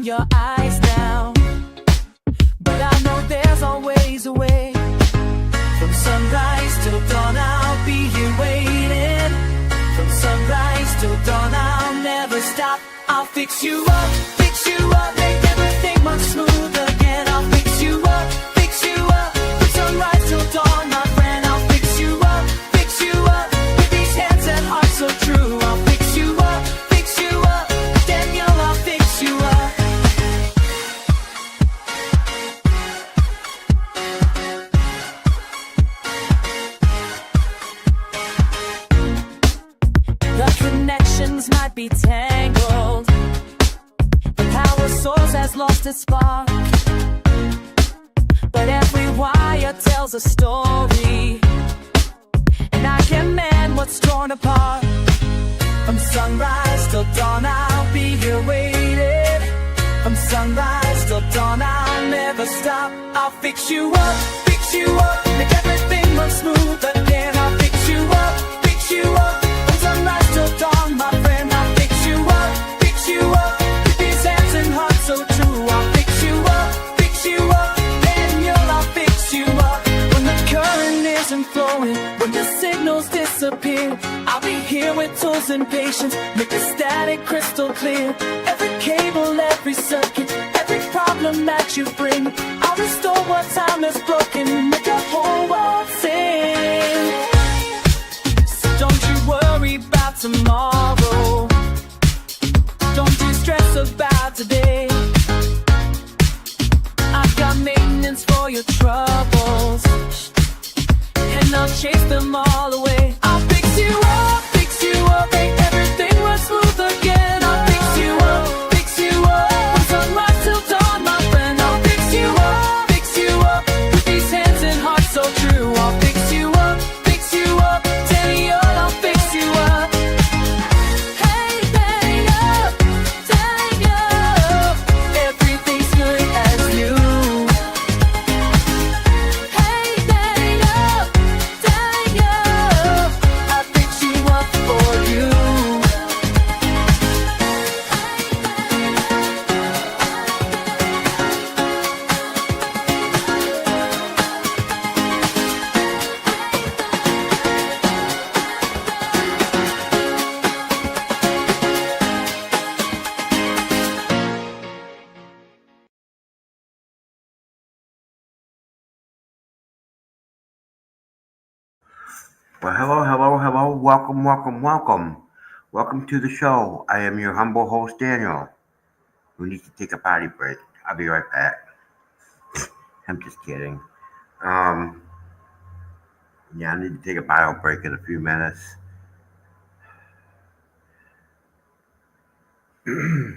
in your eyes now, but I know there's always a way. From sunrise till dawn, I'll be here waiting. From sunrise till dawn, I'll never stop. I'll fix you up, make everything much smoother again. I'll fix you up, from sunrise till dawn, my friend. I'll fix you up, with these hands and heart so true. I'll fix you up, Daniel, I'll fix you up. The connections might be tangled, the power source has lost its spark, but every wire tells a story, and I can mend what's torn apart. From sunrise till dawn, I'll be here waiting. From sunrise till dawn, I'll never stop. I'll fix you up, make everything run smooth again. I'll fix you up, from sunrise till dawn, my friend. I'll fix you up, with these hands and heart so true. I'll fix you up, Daniel, I'll fix you up. When the current isn't flowing, when the signals disappear, I'll be here with tools and patience, make the static crystal clear. Every cable, every circuit, every problem that you bring, I'll restore what time has broken, make the whole world sing. So don't you worry about tomorrow, don't you stress about today. I've got maintenance for your troubles, and I'll chase them all away. I'll fix you up, make everything run smooth again. I'll fix you up, from sunrise till dawn, my friend. I'll fix you up, with these hands and heart so true. I'll fix you up, Daniel, I'll fix you up. Hey, Daniel, everything's good as new. Hey, Daniel, I'll fix you up for you. Well, hello. Welcome to the show. I am your humble host, Daniel. We need to take a potty break. I'll be right back. I'm just kidding. Um, yeah, I need to take a bio break in a few minutes. Oh,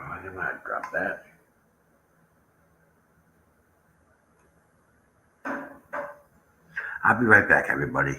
I didn't want to drop that. I'll be right back, everybody.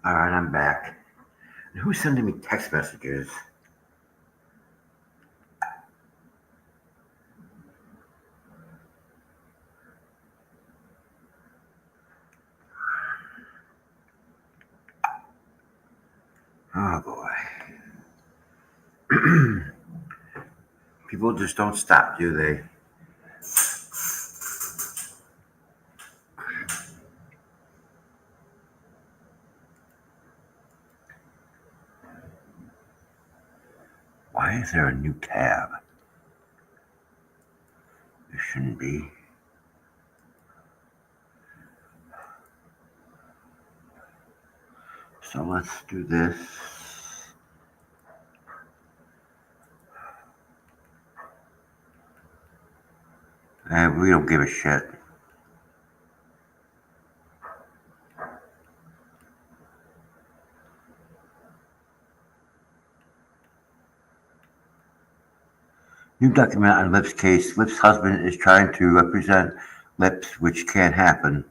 All right, I'm back. And who's sending me text messages? Oh boy. People just don't stop, do they? Why is there a new tab? There shouldn't be. So let's do this. And we don't give a shit. New document on Lip's case. Lip's husband is trying to represent Lips, which can't happen.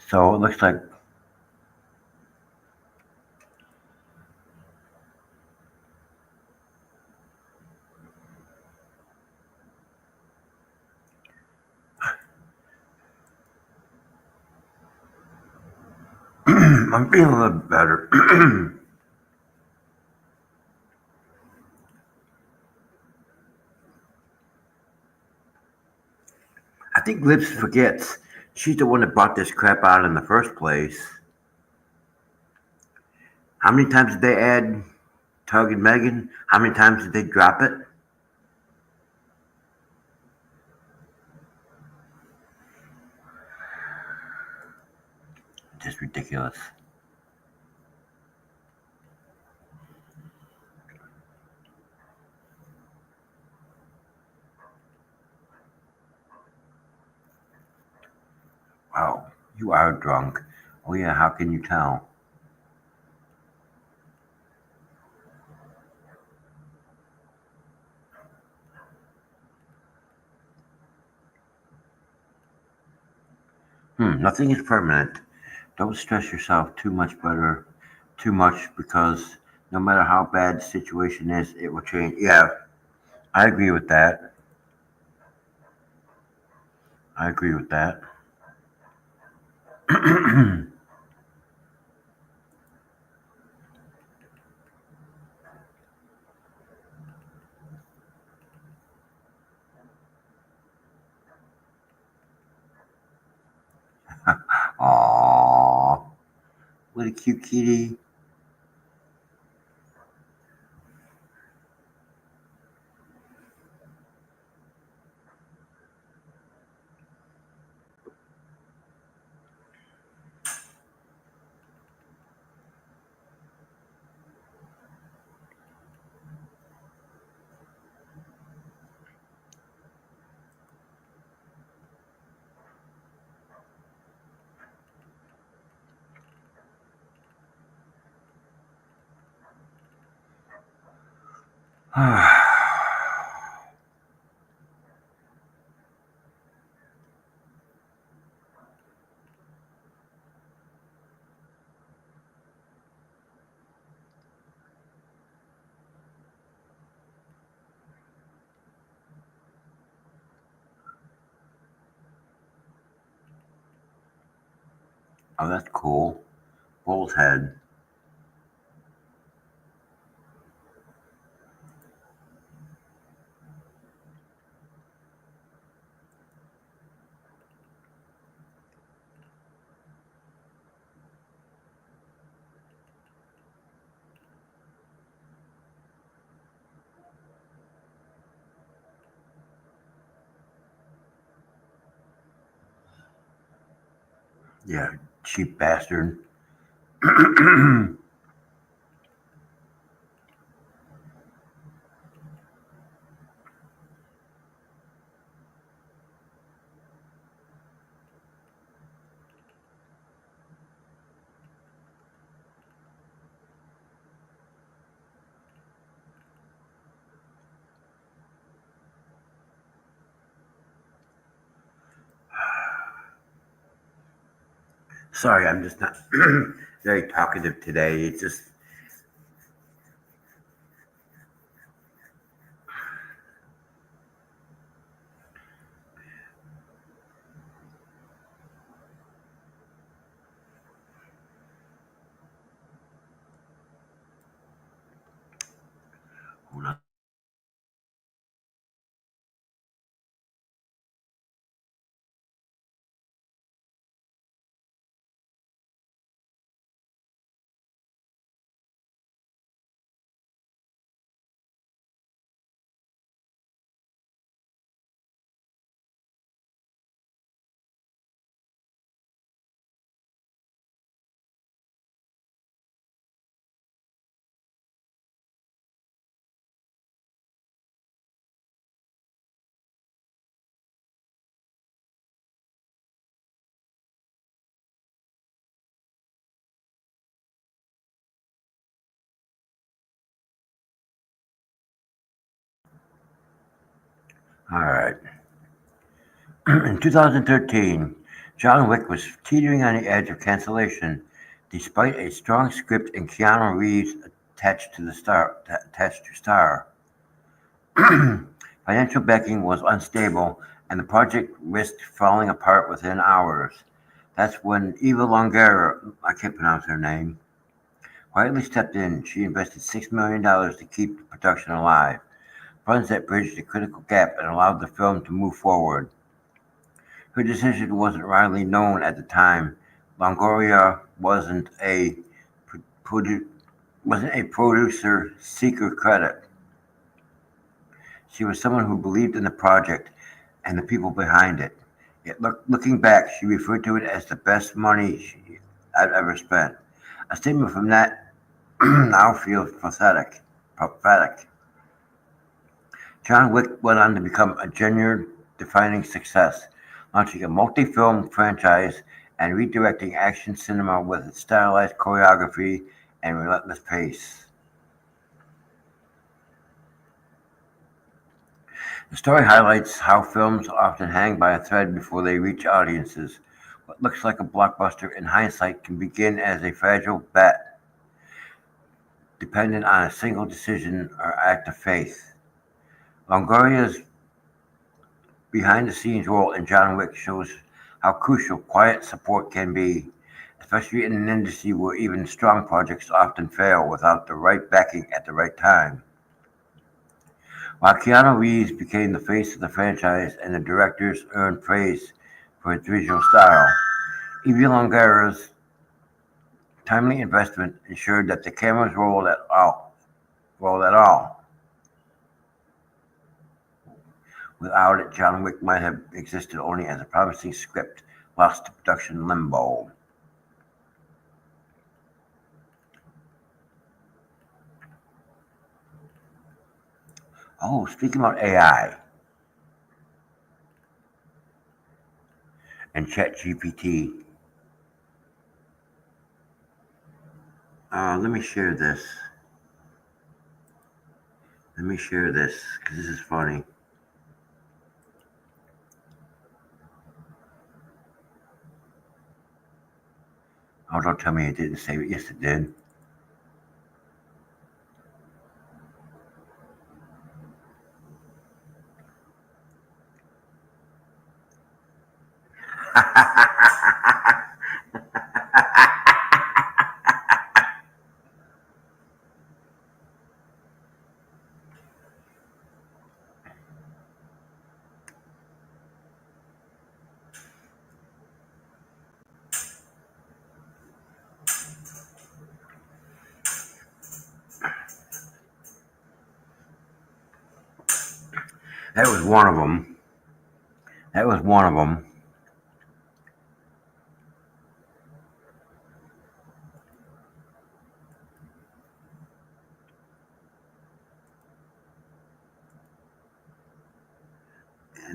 So it looks like I'm feeling a little better. I think Lips forgets she's the one that brought this crap out in the first place. How many times did they add Tug and Megan? How many times did they drop it? Just ridiculous. Wow, you are drunk. Oh yeah, how can you tell? Nothing is permanent. Don't stress yourself too much because no matter how bad the situation is, it will change. Yeah, I agree with that. I agree with that. Aww, what a cute kitty. Oh, that's cool. Bull's head. Yeah, cheap bastard. Sorry, I'm just not very talkative today. It's just hold on. All right. In 2013, John Wick was teetering on the edge of cancellation, despite a strong script and Keanu Reeves attached to star. Financial backing was unstable, and the project risked falling apart within hours. That's when Eva Longoria, I can't pronounce her name, quietly stepped in. She invested $6 million to keep the production alive, funds that bridged the critical gap and allowed the film to move forward. Her decision wasn't widely known at the time. Longoria produ- wasn't a producer seeker credit. She was someone who believed in the project and the people behind it. Yet looking back, she referred to it as the best money I've ever spent. A statement from that now feels pathetic. Prophetic. John Wick went on to become a genuine defining success, launching a multi-film franchise and redirecting action cinema with its stylized choreography and relentless pace. The story highlights how films often hang by a thread before they reach audiences. What looks like a blockbuster in hindsight can begin as a fragile bet, dependent on a single decision or act of faith. Longoria's behind-the-scenes role in John Wick shows how crucial quiet support can be, especially in an industry where even strong projects often fail without the right backing at the right time. While Keanu Reeves became the face of the franchise and the directors earned praise for his visual style, Evie Longoria's timely investment ensured that the cameras rolled at all. Without it, John Wick might have existed only as a promising script lost to production limbo. Oh, speaking about AI and ChatGPT, let me share this. Let me share this because this is funny. Oh, don't tell me it didn't save it. Yes, it did. That was one of them. That was one of them.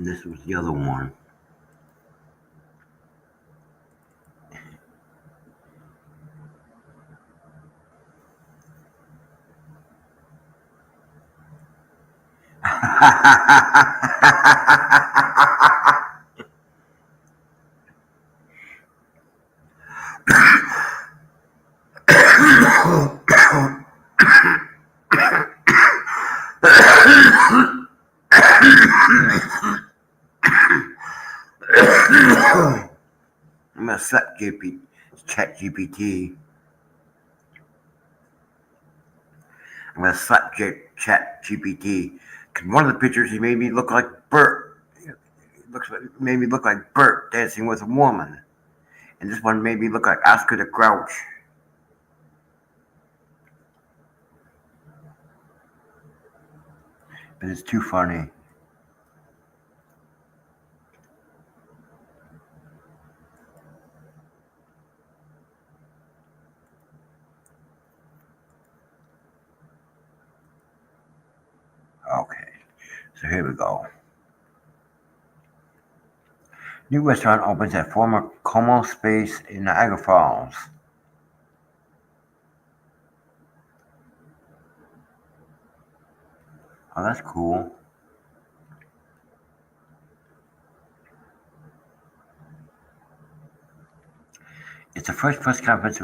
And this was the other one. I'm gonna slap Chat GPT. I'm gonna slap Chat GPT. Cause one of the pictures he made me look like Bert. Made me look like Bert dancing with a woman, and this one made me look like Oscar the Grouch. But it's too funny. Okay, so here we go. New restaurant opens at former Como Space in Niagara Falls. Oh, that's cool. It's the first press conference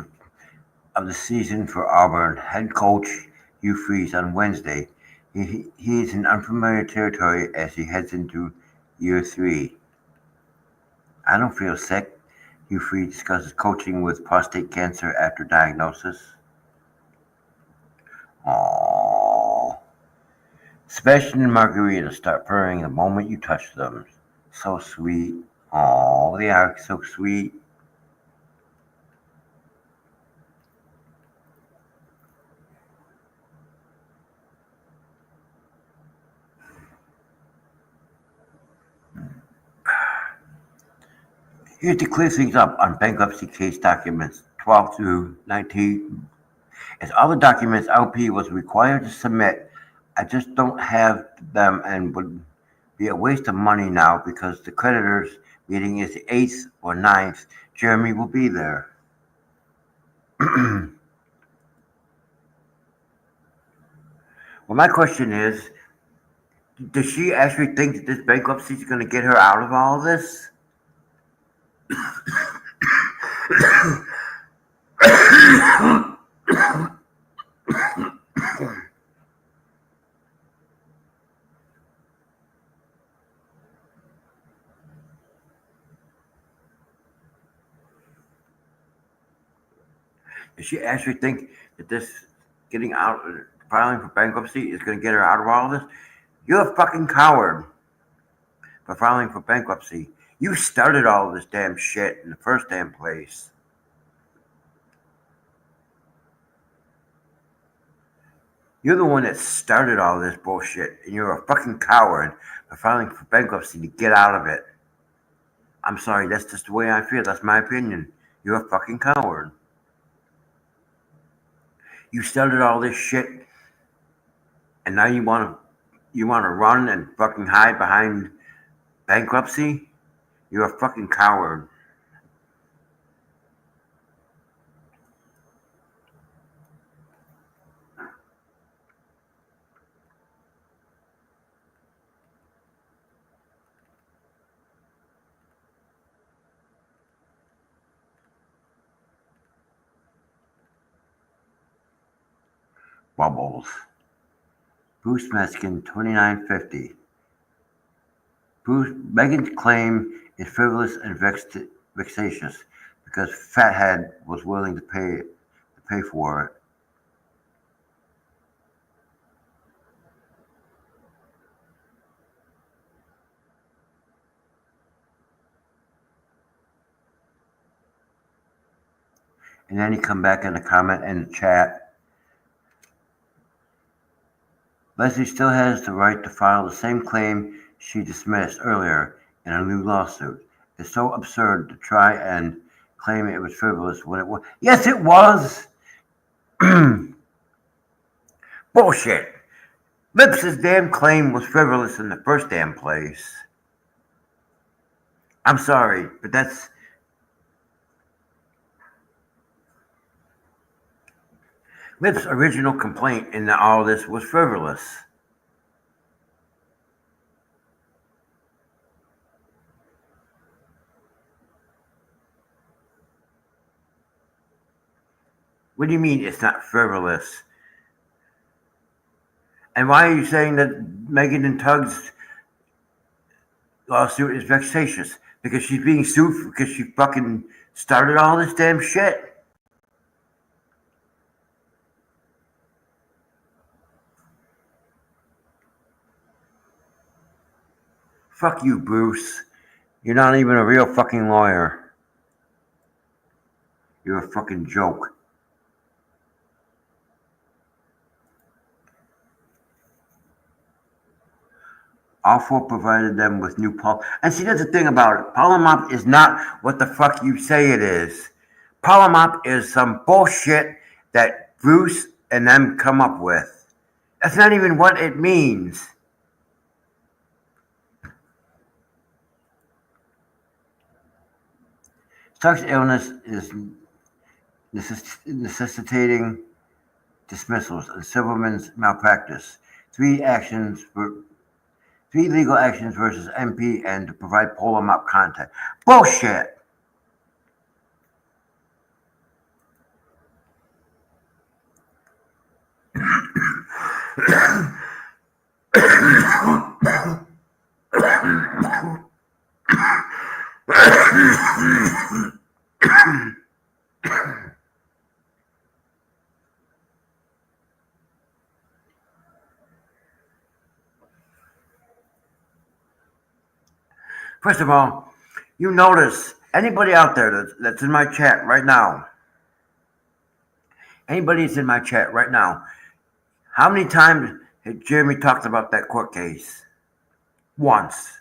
of the season for Auburn head coach Hugh Freeze on Wednesday. He is in unfamiliar territory as he heads into year 3. I don't feel sick. Hugh Freeze discusses coaching with prostate cancer after diagnosis. Aww. Sebastian and Margarita start purring the moment you touch them. So sweet. Aww, they are so sweet. Here's to clear things up on bankruptcy case documents 12 through 19. As all the documents LP was required to submit, I just don't have them and would be a waste of money now because the creditors meeting is the 8th or 9th. Jeremy will be there. Well, my question is, does she actually think that this bankruptcy is going to get her out of all this? Does she actually think that this getting out, filing for bankruptcy is going to get her out of all this? You're a fucking coward for filing for bankruptcy. You started all this damn shit in the first damn place. You're the one that started all this bullshit, and you're a fucking coward for filing for bankruptcy to get out of it. I'm sorry, that's just the way I feel. That's my opinion. You're a fucking coward. You started all this shit, and now you want to run and fucking hide behind bankruptcy? You're a fucking coward. Bubbles. Bruce Meskin, 2950. Megan's claim is frivolous and vexatious because Fathead was willing to pay for it. And then he come back in the comment in the chat. Leslie still has the right to file the same claim she dismissed earlier in a new lawsuit. It's so absurd to try and claim it was frivolous when it was. Yes, it was! Bullshit! Lips's damn claim was frivolous in the first damn place. I'm sorry, but that's Lip's original complaint in all this was frivolous. What do you mean it's not frivolous? And why are you saying that Megan and Tug's lawsuit is vexatious? Because she's being sued because she fucking started all this damn shit? Fuck you, Bruce. You're not even a real fucking lawyer. You're a fucking joke. All four provided them with new And see, that's the thing about it. Panorama is not what the fuck you say it is. Panorama is some bullshit that Bruce and them come up with. That's not even what it means. Tuck's illness is necessitating dismissals and Silverman's malpractice. Three legal actions versus MP and to provide polar map content. Bullshit! First of all, you notice anybody out there that's in my chat right now, anybody that's in my chat right now, how many times has Jeremy talked about that court case? Once.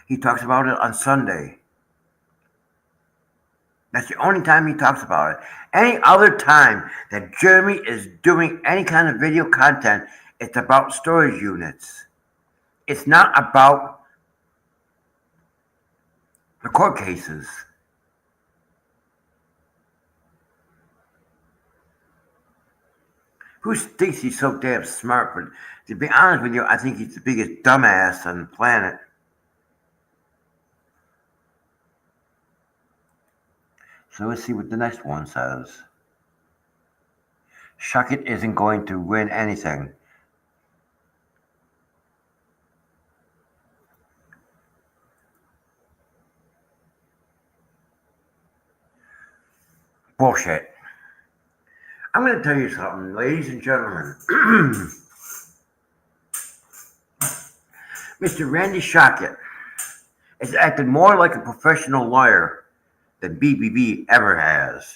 He talks about it on Sunday. That's the only time he talks about it. Any other time that Jeremy is doing any kind of video content, it's about storage units. It's not about the court cases. Who thinks he's so damn smart? But to be honest with you, I think he's the biggest dumbass on the planet. So let's see what the next one says. Shuckett isn't going to win anything. Bullshit. I'm going to tell you something, ladies and gentlemen. Mr. Randy Shuckett is acting more like a professional lawyer than BBB ever has.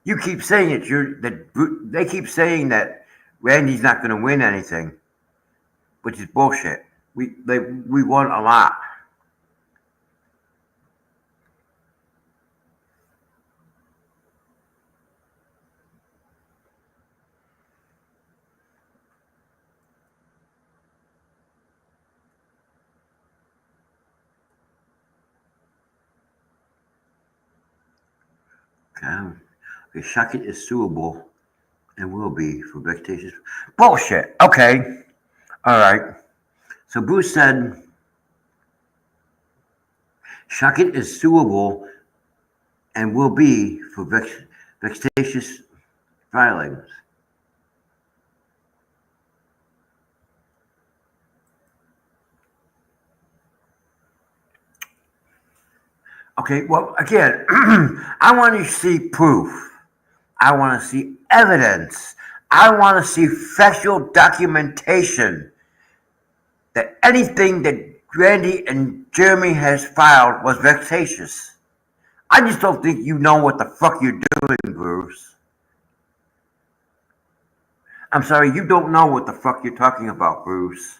You keep saying they keep saying that Randy's not going to win anything, which is bullshit. We won a lot. Okay, Shuckett is suable and will be for vexatious bullshit. Okay, all right. So Bruce said Shuckett is suable and will be for vexatious filings. Okay, well, again, I want to see proof. I want to see evidence. I want to see factual documentation that anything that Randy and Jeremy has filed was vexatious. I just don't think you know what the fuck you're doing, Bruce. I'm sorry, you don't know what the fuck you're talking about, Bruce.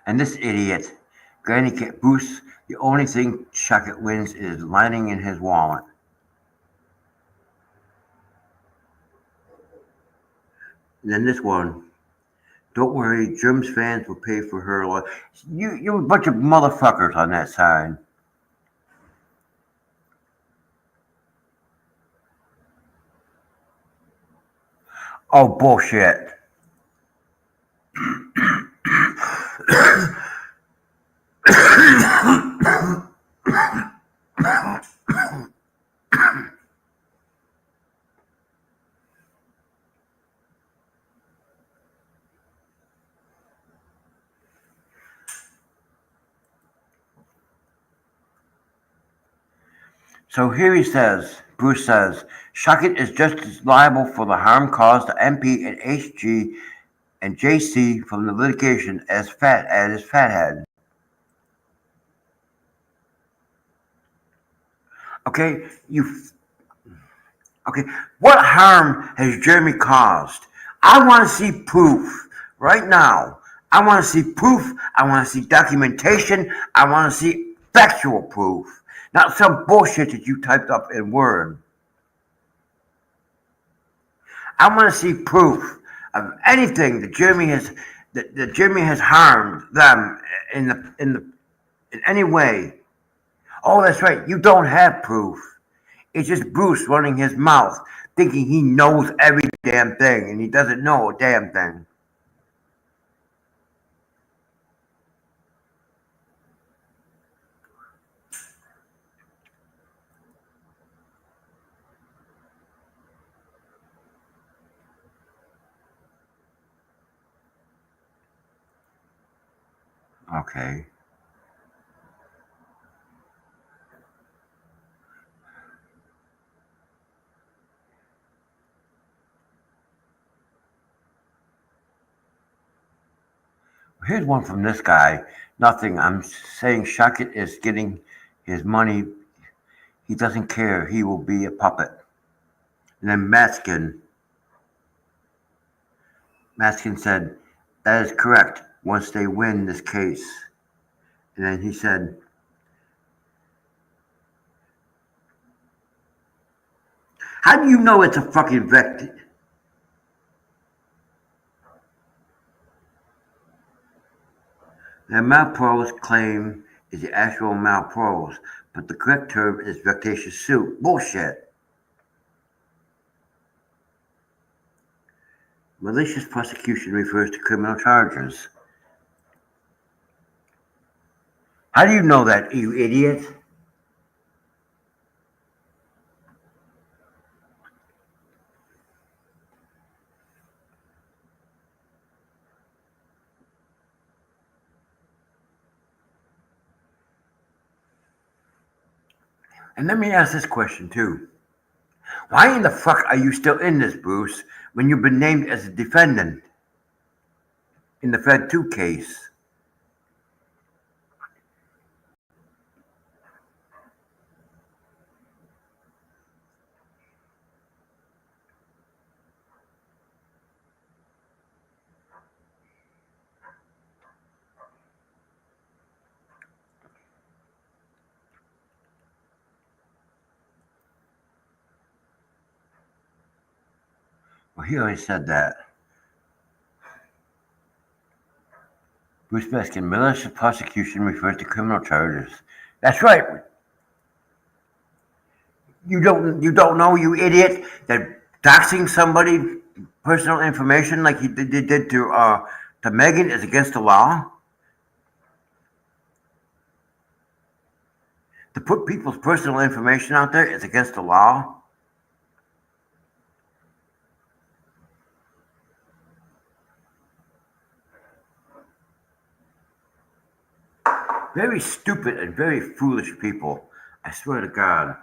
And this idiot Bruce, the only thing Shuckett wins is lining in his wallet. And then this one. Don't worry, Germs fans will pay for her life. You a bunch of motherfuckers on that side. Oh, bullshit. So here Bruce says, Shuckett is just as liable for the harm caused to MP and HG and JC from the litigation as Fathead. Okay, okay. What harm has Jeremy caused? I want to see proof right now. I want to see proof. I want to see documentation. I want to see factual proof, not some bullshit that you typed up in Word. I want to see proof of anything that Jeremy has harmed them in any way. Oh, that's right. You don't have proof. It's just Bruce running his mouth, thinking he knows every damn thing, and he doesn't know a damn thing. Okay. Here's one from this guy. Nothing. I'm saying Shuckett is getting his money. He doesn't care. He will be a puppet. And then Maskin said, that is correct once they win this case. And then he said, how do you know it's a fucking vector? The Malpro's claim is the actual Malpro's, but the correct term is vexatious suit. Bullshit. Malicious prosecution refers to criminal charges. How do you know that, you idiot? And let me ask this question too. Why in the fuck are you still in this, Bruce, when you've been named as a defendant in the Fed 2 case? Well, he already said that. Bruce Baskin, malicious prosecution refers to criminal charges. That's right. You don't know, you idiot, that doxing somebody personal information like he did to Megan is against the law? To put people's personal information out there is against the law? Very stupid and very foolish people. I swear to God.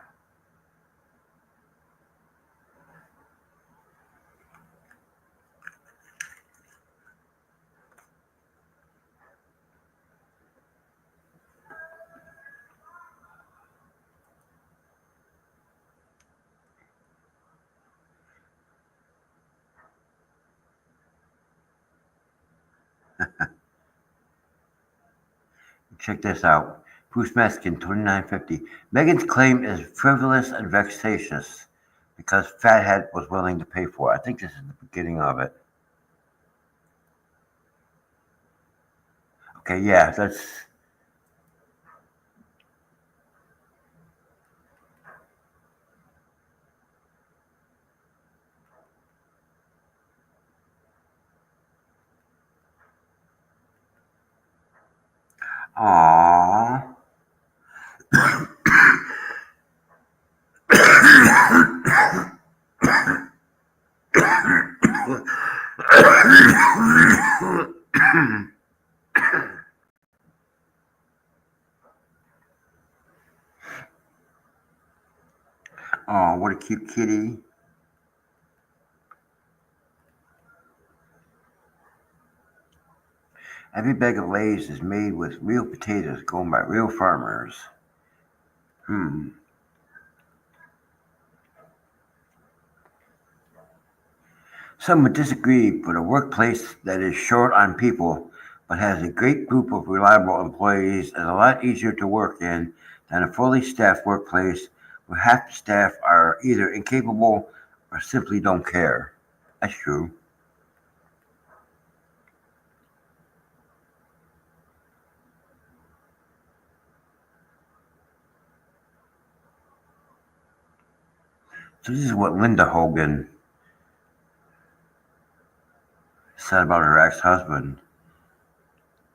Check this out. Bruce Meskin, 2950. Megan's claim is frivolous and vexatious because Fathead was willing to pay for it. I think this is the beginning of it. Okay, yeah, that's. Aww. Oh, what a cute kitty. Every bag of Lay's is made with real potatoes grown by real farmers. Some would disagree, but a workplace that is short on people but has a great group of reliable employees is a lot easier to work in than a fully staffed workplace where half the staff are either incapable or simply don't care. That's true. So this is what Linda Hogan said about her ex-husband.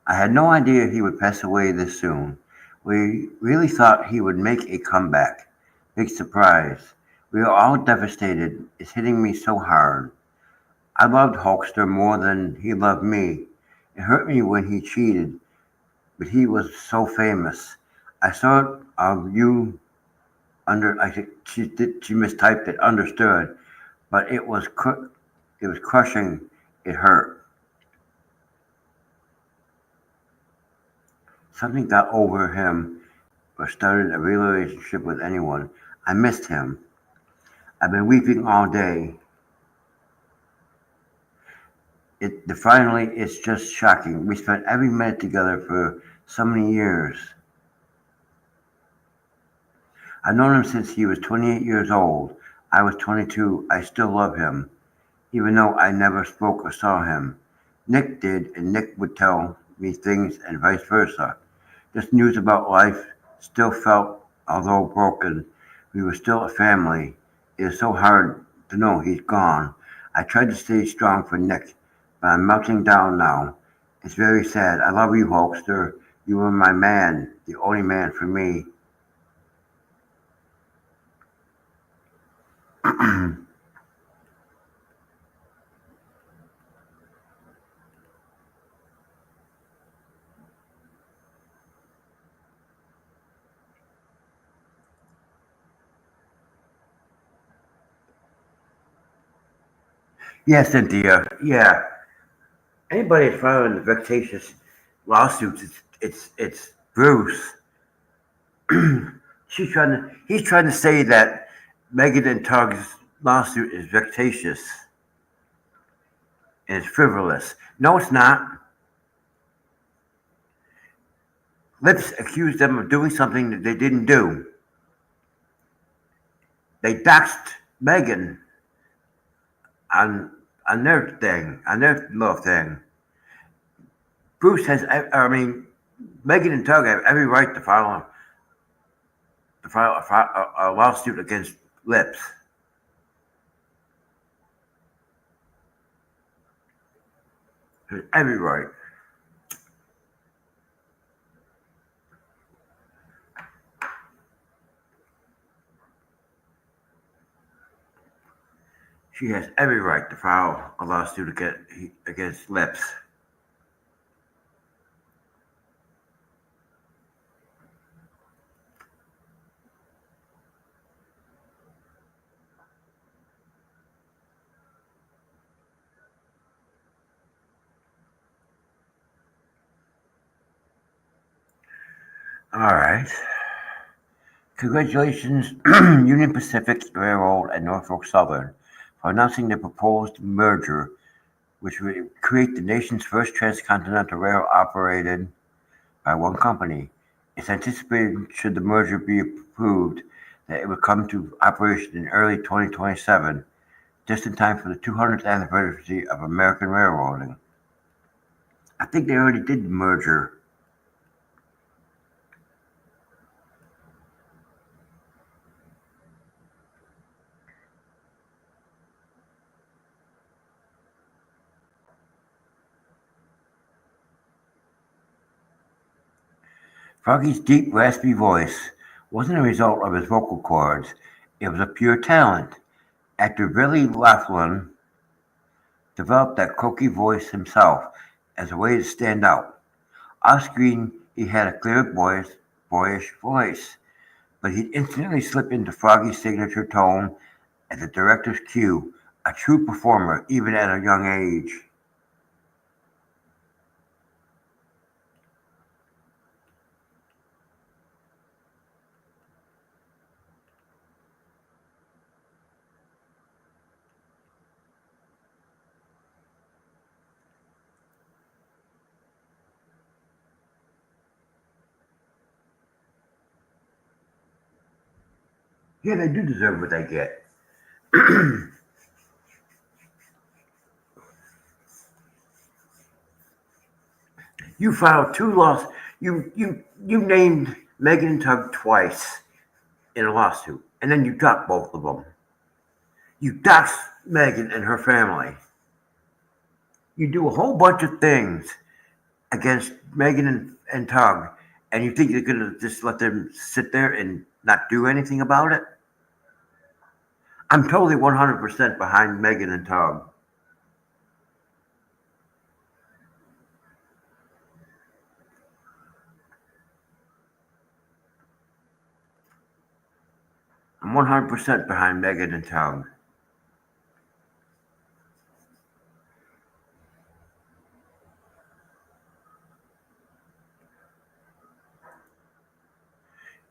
I had no idea he would pass away this soon. We really thought he would make a comeback. Big surprise. We are all devastated. It's hitting me so hard. I loved Hulkster more than he loved me. It hurt me when he cheated, but he was so famous. I sort of you I think she mistyped it, understood, but it was crushing. It hurt. Something got over him or started a real relationship with anyone. I missed him. I've been weeping all day. Finally, it's just shocking. We spent every minute together for so many years. I've known him since he was 28 years old. I was 22. I still love him, even though I never spoke or saw him. Nick did, and Nick would tell me things and vice versa. This news about life still felt, although broken, we were still a family. It is so hard to know he's gone. I tried to stay strong for Nick, but I'm melting down now. It's very sad. I love you, Hulkster. You were my man, the only man for me. Yeah, Cynthia. Yeah. Anybody that's filing the vexatious lawsuits, it's Bruce. He's trying to say that Megan and Tug's lawsuit is vexatious and it's frivolous. No, it's not. Lips accused them of doing something that they didn't do. They doxed Megan on on their little thing. Bruce has, I mean, Megan and Tug have every right to file a lawsuit against Lips. Has every right. She has every right to file a lawsuit against Lips. All right. Congratulations, Union Pacific Railroad and Norfolk Southern, for announcing the proposed merger, which would create the nation's first transcontinental rail operated by one company. It's anticipated, should the merger be approved, that it would come to operation in early 2027, just in time for the 200th anniversary of American railroading. I think they already did the merger. Froggy's deep, raspy voice wasn't a result of his vocal cords, it was a pure talent. Actor Billy Laughlin developed that croaky voice himself as a way to stand out. Off-screen, he had a clear, boyish voice, but he'd instantly slip into Froggy's signature tone at the director's cue, a true performer even at a young age. Yeah, they do deserve what they get. You filed two lawsuits. You named Megan and Tug twice in a lawsuit, and then you dropped both of them. You doxed Megan and her family. You do a whole bunch of things against Megan and Tug, and you think you're gonna just let them sit there and not do anything about it? I'm totally 100% behind Megan and Tug. I'm 100% behind Megan and Tug.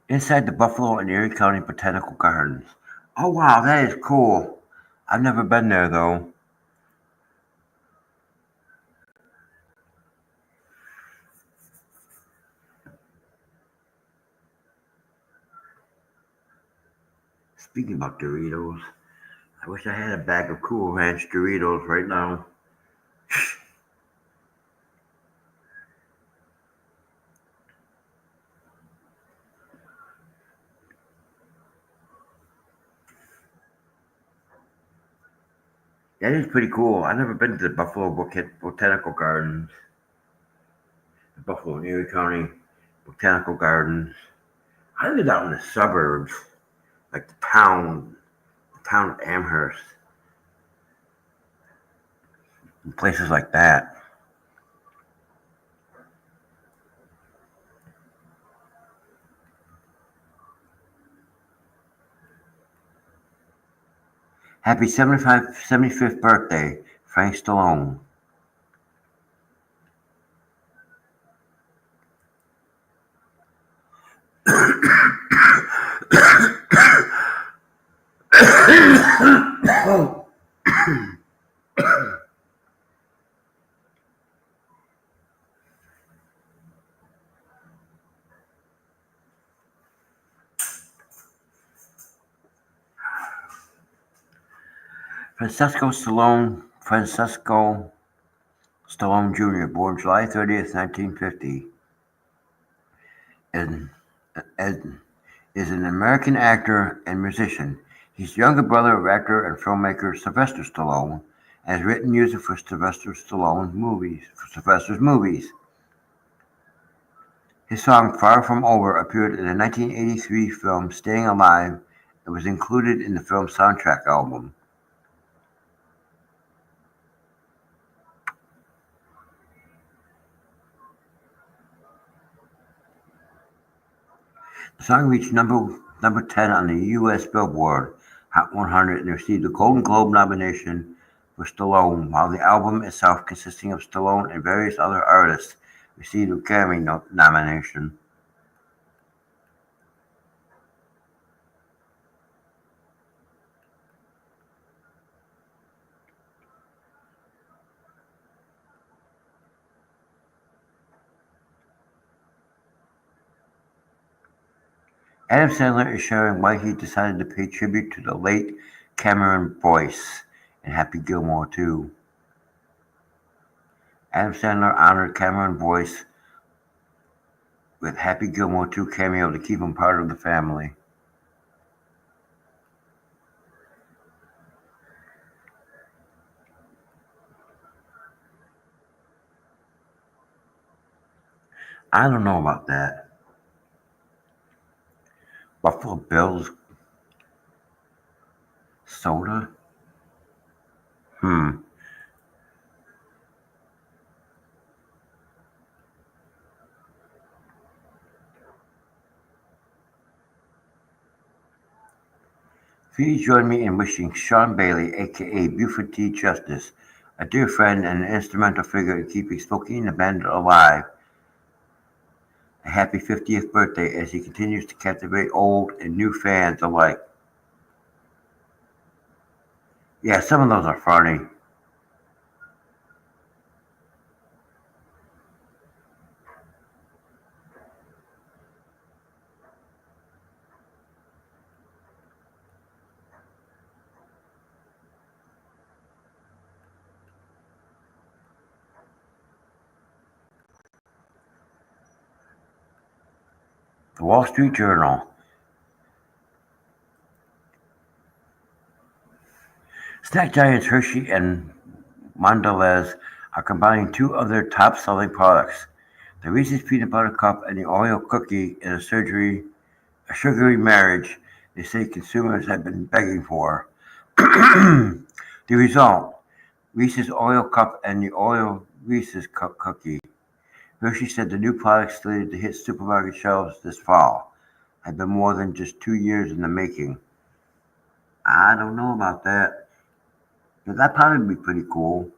Inside the Buffalo and Erie County Botanical Gardens. Oh wow, that is cool. I've never been there though. Speaking about Doritos, I wish I had a bag of Cool Ranch Doritos right now. That is pretty cool. I've never been to the Buffalo Botanical Gardens, the Buffalo and Erie County Botanical Gardens. I lived out in the suburbs, like the town of Amherst, and places like that. Happy 75th birthday, Frank Stallone. Francesco Stallone Jr., born July 30th, 1950, and, and is an American actor and musician. He's the younger brother of actor and filmmaker Sylvester Stallone, and has written music for Sylvester's movies. His song "Far From Over" appeared in the 1983 film "Staying Alive" and was included in the film's soundtrack album. The song reached number 10 on the U.S. Billboard Hot 100 and received a Golden Globe nomination for Stallone, while the album itself, consisting of Stallone and various other artists, received a Grammy nomination. Adam Sandler is sharing why he decided to pay tribute to the late Cameron Boyce in Happy Gilmore 2. Adam Sandler honored Cameron Boyce with Happy Gilmore 2 cameo to keep him part of the family. I don't know about that. Buffalo Bills soda? Hmm. Please join me in wishing Sean Bailey, aka Buford T. Justice, a dear friend and an instrumental figure in keeping Smokey and the Bandit alive, a happy 50th birthday as he continues to captivate old and new fans alike. Yeah, some of those are funny. The Wall Street Journal. Snack giants Hershey and Mondelez are combining two other top-selling products, the Reese's Peanut Butter Cup and the Oreo Cookie, in a sugary marriage they say consumers have been begging for. The result, Reese's Oreo Cup and the Oreo Reese's Cup Cookie. Hershey said the new products slated to hit supermarket shelves this fall had been more than just 2 years in the making. I don't know about that, but that'd probably be pretty cool.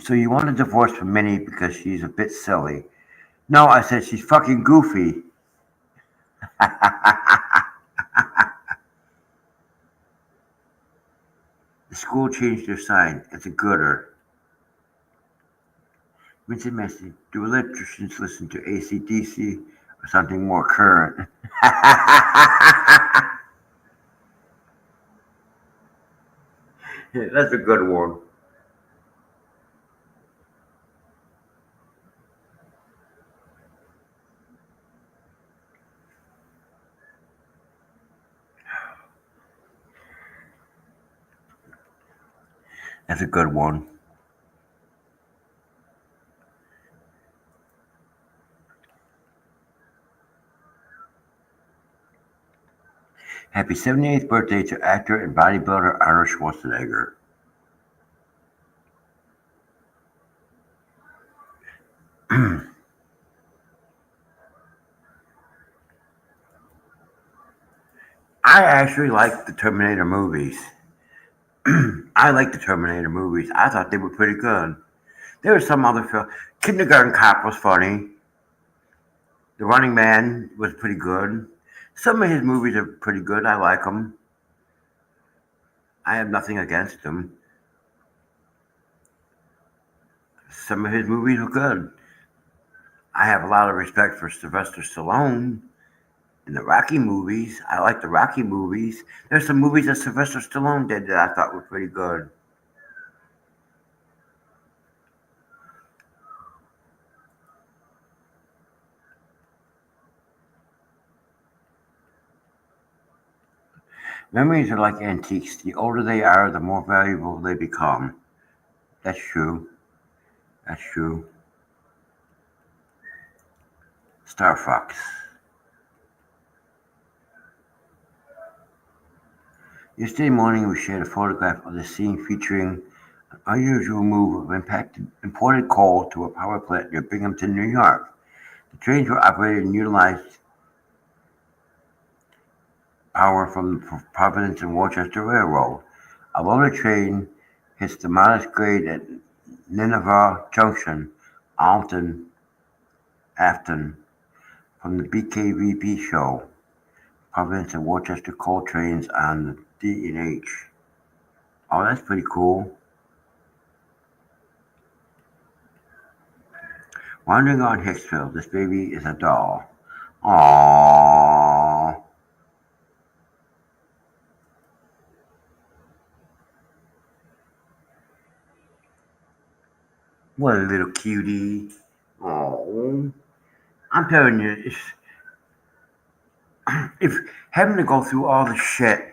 So you want a divorce from Minnie because she's a bit silly? No, I said she's fucking goofy. The school changed their sign. It's a gooder. Vincent Massey, do electricians listen to AC/DC or something more current? That's a good one. That's a good one. Happy 78th birthday to actor and bodybuilder Arnold Schwarzenegger. I actually like the Terminator movies. I like the Terminator movies. I thought they were pretty good. There was some other film. Kindergarten Cop was funny. The Running Man was pretty good. Some of his movies are pretty good. I like them. I have nothing against him. Some of his movies were good. I have a lot of respect for Sylvester Stallone in the Rocky movies. I like the Rocky movies. There's some movies that Sylvester Stallone did that I thought were pretty good. Memories are like antiques. The older they are, the more valuable they become. That's true. That's true. Star Fox. Yesterday morning, we shared a photograph of the scene featuring an unusual move of imported coal to a power plant near Binghamton, New York. The trains were operated and utilized power from the Providence and Worcester Railroad. Although the train hits the modest grade at Nineveh Junction, Alton, Afton, from the BKVP show, Providence and Worcester coal trains on the D&H. Oh, that's pretty cool. Wandering on Hicksville, this baby is a doll. Aww. What a little cutie. Oh, I'm telling you, if having to go through all the shit,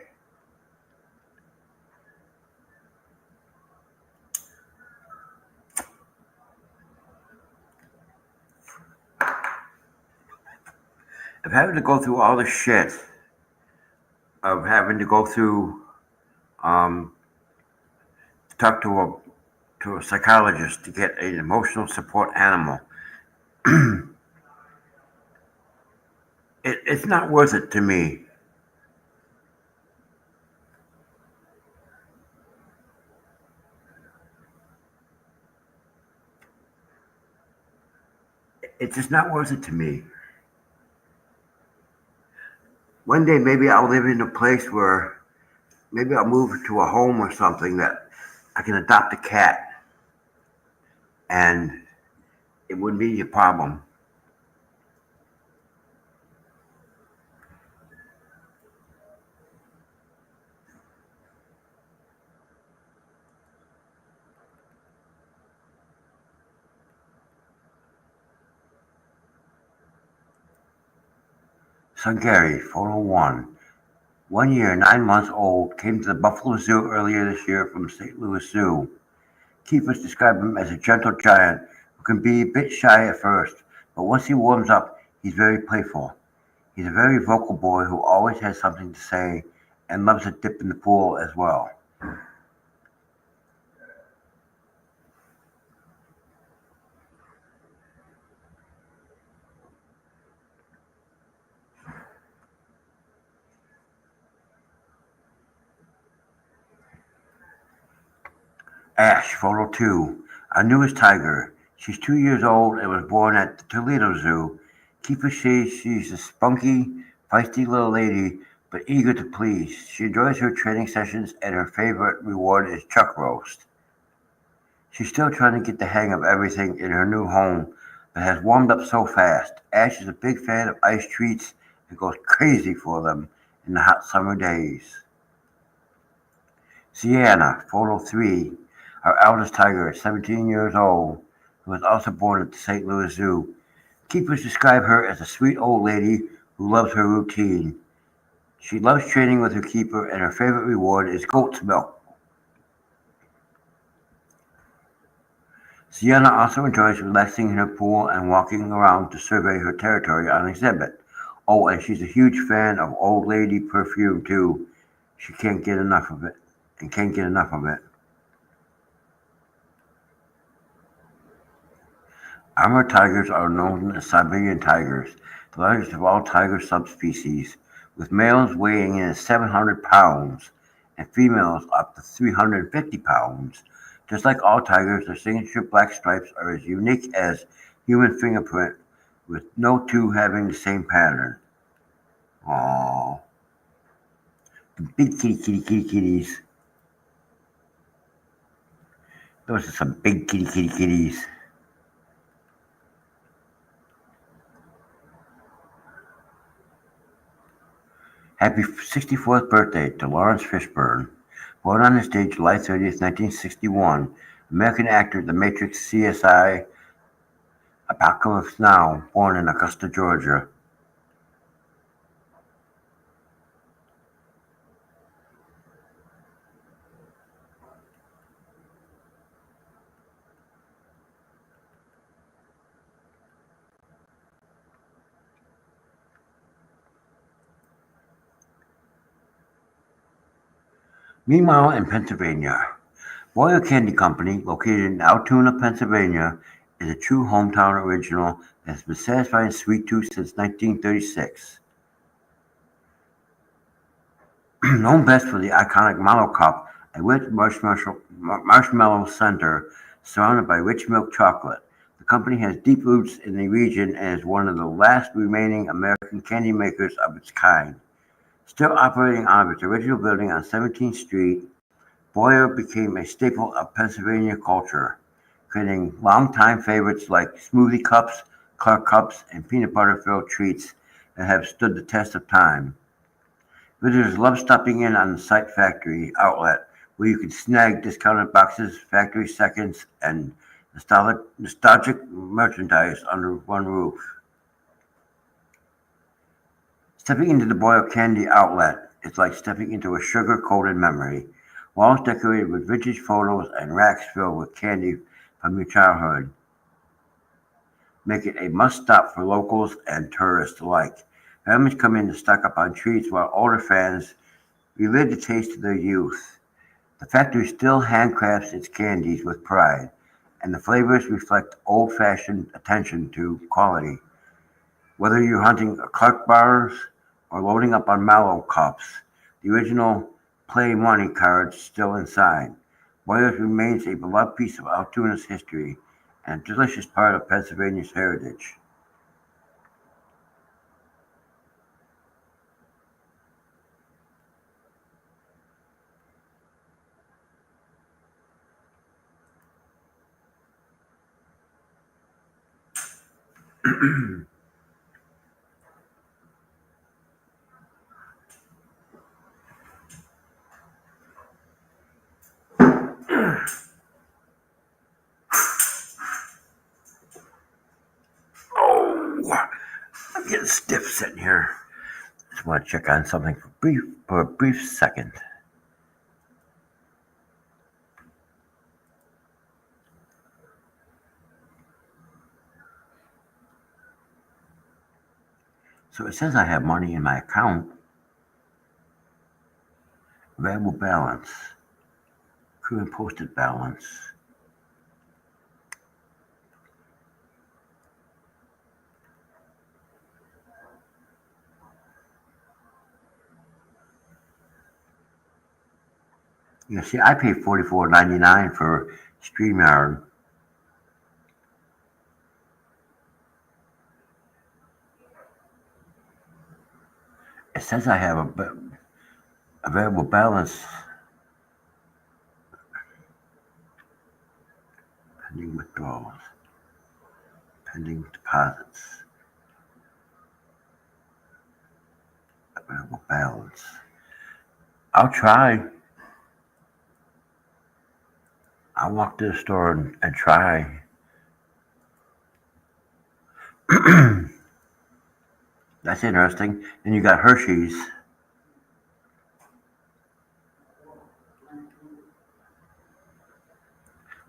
if having to go through all the shit of having to go through, um, talk to a psychologist to get an emotional support animal, it's not worth it to me. It's just not worth it to me. One day, maybe I'll live in a place where maybe I'll move to a home or something that I can adopt a cat, and it wouldn't be a problem. Son Gary, photo one. 1 year, 9 months old, came to the Buffalo Zoo earlier this year from St. Louis Zoo. Keepers describe him as a gentle giant who can be a bit shy at first, but once he warms up, he's very playful. He's a very vocal boy who always has something to say and loves to dip in the pool as well. Ash, photo two. Our newest tiger. She's 2 years old and was born at the Toledo Zoo. Keeper says she's a spunky, feisty little lady, but eager to please. She enjoys her training sessions and her favorite reward is chuck roast. She's still trying to get the hang of everything in her new home, but has warmed up so fast. Ash is a big fan of ice treats and goes crazy for them in the hot summer days. Sienna, photo three. Our eldest tiger is 17 years old, who was also born at the St. Louis Zoo. Keepers describe her as a sweet old lady who loves her routine. She loves training with her keeper, and her favorite reward is goat's milk. Sienna also enjoys relaxing in her pool and walking around to survey her territory on exhibit. Oh, and she's a huge fan of old lady perfume too. She can't get enough of it and can't get enough of it. Armored tigers are known as Siberian tigers, the largest of all tiger subspecies, with males weighing in at 700 pounds and females up to 350 pounds. Just like all tigers, their signature black stripes are as unique as human fingerprint, with no two having the same pattern. Aww. The big kitties. Those are some big kitties. Happy 64th birthday to Lawrence Fishburne. Born on this date, July 30th, 1961, American actor, The Matrix, CSI, Apocalypse Now, born in Augusta, Georgia. Meanwhile, in Pennsylvania, Royal Candy Company, located in Altoona, Pennsylvania, is a true hometown original that has been satisfying sweet tooth since 1936. Known best for the iconic Mallow Cup, a rich marshmallow center surrounded by rich milk chocolate. The company has deep roots in the region and is one of the last remaining American candy makers of its kind. Still operating out of its original building on 17th Street, Boyer became a staple of Pennsylvania culture, creating longtime favorites like smoothie cups, Clark cups, and peanut butter-filled treats that have stood the test of time. Visitors love stopping in on the Site Factory outlet, where you can snag discounted boxes, factory seconds, and nostalgic merchandise under one roof. Stepping into the Boyle Candy outlet is like stepping into a sugar-coated memory. Walls decorated with vintage photos and racks filled with candy from your childhood make it a must-stop for locals and tourists alike. Families come in to stock up on treats while older fans relive the taste of their youth. The factory still handcrafts its candies with pride, and the flavors reflect old-fashioned attention to quality. Whether you're hunting Clark bars or loading up on Mallow cups, the original Play Money card's still inside. Boyers remains a beloved piece of Altoona's history and a delicious part of Pennsylvania's heritage. Oh, I'm getting stiff sitting here. Just want to check on something for a brief second. So it says I have money in my account, available balance, current posted balance. You see, I pay $44.99 for StreamYard. It says I have a available balance, pending withdrawals, pending deposits, available balance. I'll try. I'll walk to the store and try. That's interesting. Then you got Hershey's.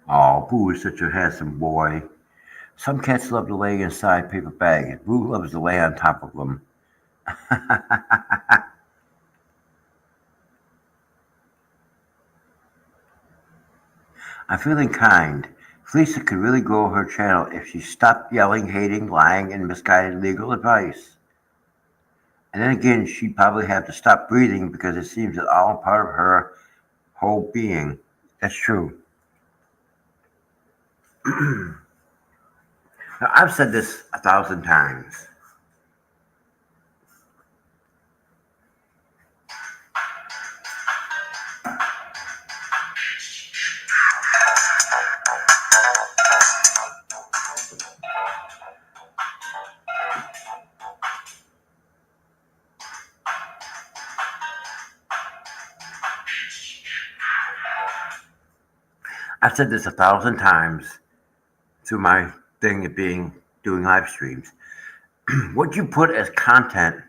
Oh, Boo is such a handsome boy. Some cats love to lay inside paper bags. Boo loves to lay on top of them. I'm feeling kind. Felicia could really grow her channel if she stopped yelling, hating, lying, and misguided legal advice. And then again, she'd probably have to stop breathing because it seems it's all part of her whole being. That's true. Now, I've said this 1,000 times. I've said this 1,000 times through my thing of being doing live streams. What you put as content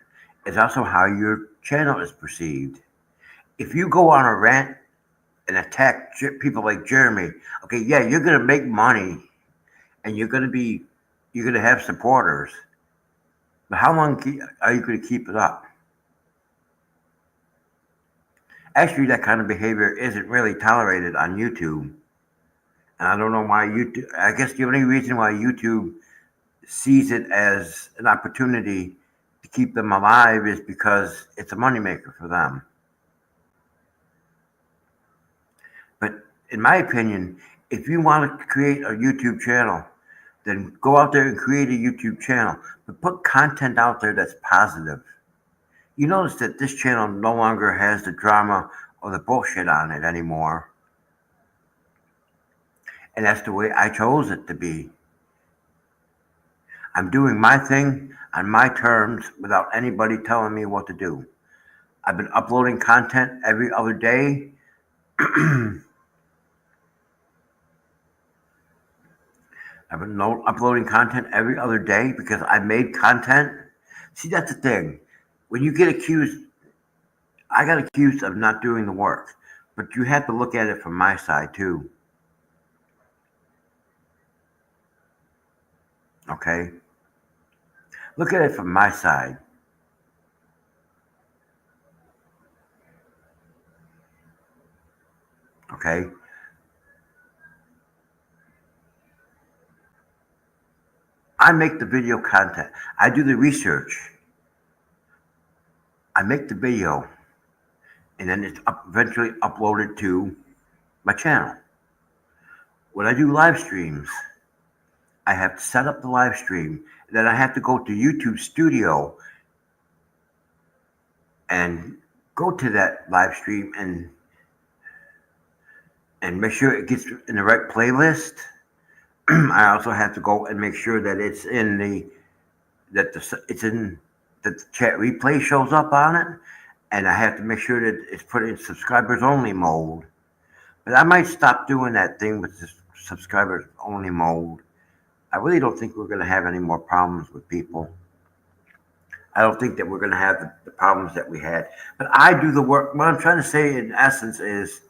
is also how your channel is perceived. If you go on a rant and attack people like Jeremy, okay, yeah, you're gonna make money and you're gonna have supporters. But how long are you gonna keep it up? Actually, that kind of behavior isn't really tolerated on YouTube. And I don't know why YouTube, I guess the only reason why YouTube sees it as an opportunity to keep them alive is because it's a moneymaker for them. But in my opinion, if you want to create a YouTube channel, then go out there and create a YouTube channel. But put content out there that's positive. You notice that this channel no longer has the drama or the bullshit on it anymore. And that's the way I chose it to be. I'm doing my thing on my terms without anybody telling me what to do. I've been uploading content every other day. I've been uploading content every other day because I made content. See, that's the thing. When you get accused, I got accused of not doing the work. But you have to look at it from my side too. Okay? Look at it from my side. Okay? I make the video content. I do the research. I make the video. And then it's eventually uploaded to my channel. When I do live streams, I have to set up the live stream. Then I have to go to YouTube Studio and go to that live stream and make sure it gets in the right playlist. I also have to go and make sure that it's in that the chat replay shows up on it, and I have to make sure that it's put in subscribers only mode. But I might stop doing that thing with the subscribers only mode. I really don't think we're going to have any more problems with people. I don't think that we're going to have the problems that we had. But I do the work. What I'm trying to say in essence is,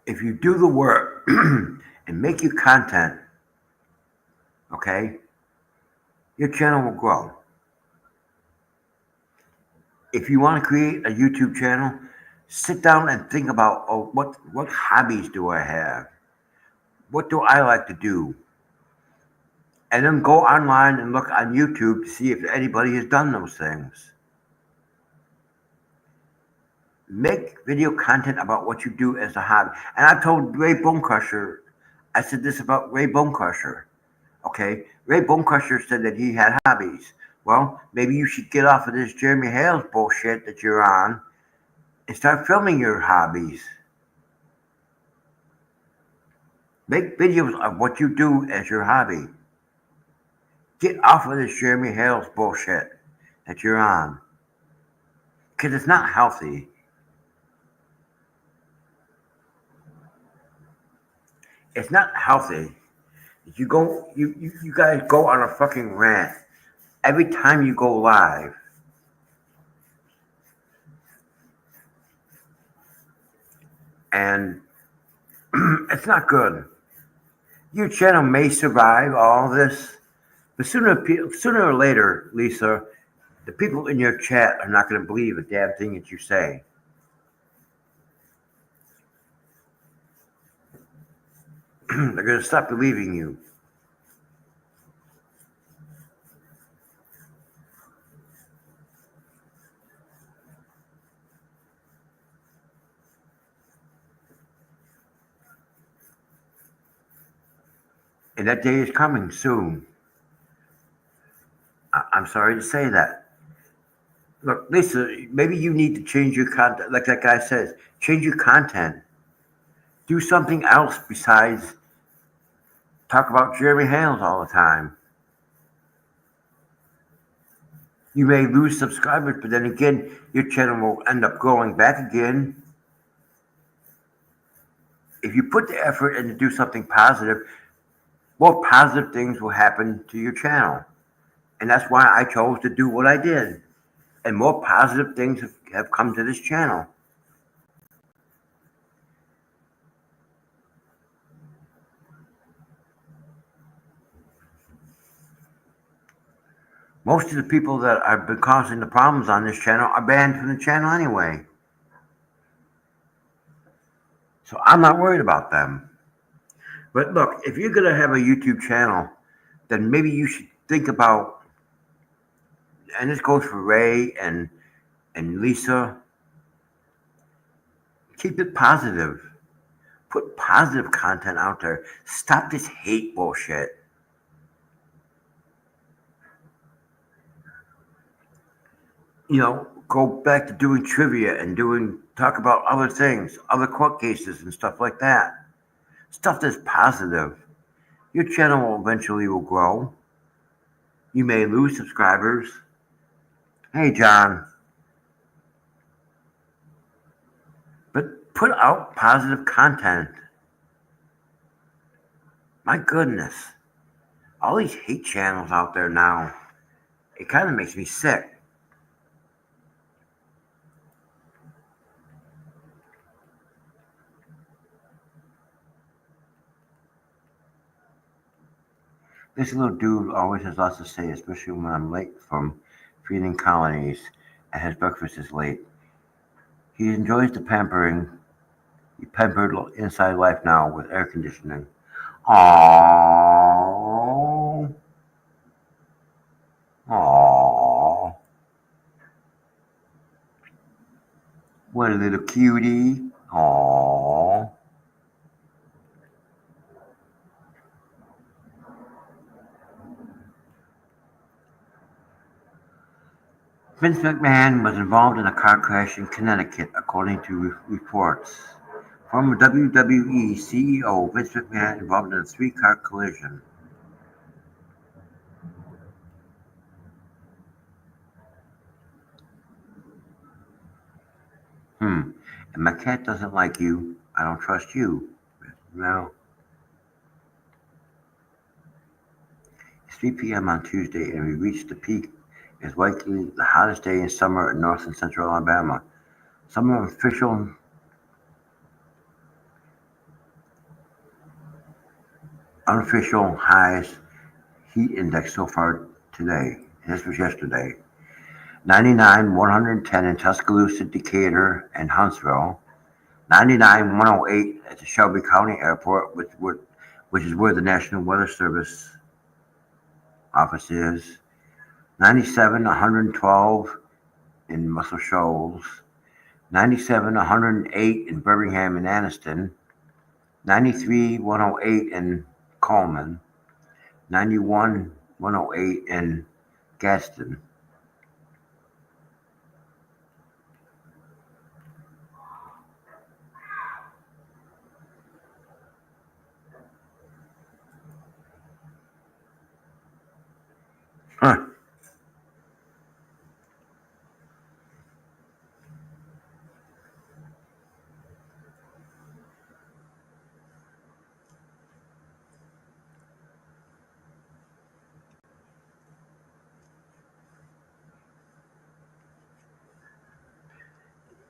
if you do the work and make your content, okay, your channel will grow. If you want to create a YouTube channel, sit down and think about, what hobbies do I have? What do I like to do? And then go online and look on YouTube to see if anybody has done those things. Make video content about what you do as a hobby. And I told Ray Bonecrusher, I said this about Ray Bonecrusher. Okay, Ray Bonecrusher said that he had hobbies. Well, maybe you should get off of this Jeremy Hales bullshit that you're on and start filming your hobbies. Make videos of what you do as your hobby. Get off of this Jeremy Hales bullshit that you're on. Because it's not healthy. It's not healthy. You guys go on a fucking rant every time you go live. And it's not good. Your channel may survive all this, but sooner or later, Lisa, the people in your chat are not going to believe a damn thing that you say. They're going to stop believing you. And that day is coming soon. I'm sorry to say that. Look, Lisa, maybe you need to change your content. Like that guy says, change your content. Do something else besides talk about Jeremy Hales all the time. You may lose subscribers, but then again, your channel will end up growing back again. If you put the effort in to do something positive, more positive things will happen to your channel. And that's why I chose to do what I did. And more positive things have come to this channel. Most of the people that have been causing the problems on this channel are banned from the channel anyway. So I'm not worried about them. But look, if you're going to have a YouTube channel, then maybe you should think about And this goes for Ray and Lisa. Keep it positive. Put positive content out there. Stop this hate bullshit. Go back to doing trivia and talk about other things, other court cases and stuff like that. Stuff that's positive. Your channel will eventually will grow. You may lose subscribers. Hey John, but put out positive content. My goodness. All these hate channels out there now. It kind of makes me sick. This little dude always has lots to say, especially when I'm late from feeding colonies and his breakfast is late. He enjoys the pampering. He pampered inside life now with air conditioning. Aww. Aww. What a little cutie. Aww. Vince McMahon was involved in a car crash in Connecticut, according to reports. Former WWE CEO Vince McMahon involved in a three-car collision. And my cat doesn't like you. I don't trust you. No. It's 3 p.m. on Tuesday, and we reached the peak. It's likely the hottest day in summer in north and central Alabama. Some unofficial highs heat index so far today. And this was yesterday. 99, 110 in Tuscaloosa, Decatur, and Huntsville. 99, 108 at the Shelby County Airport, which is where the National Weather Service office is. 97, 112 in Muscle Shoals. 97, 108 in Birmingham and Anniston. 93, 108 in Coleman. 91, 108 in Gadsden. Huh.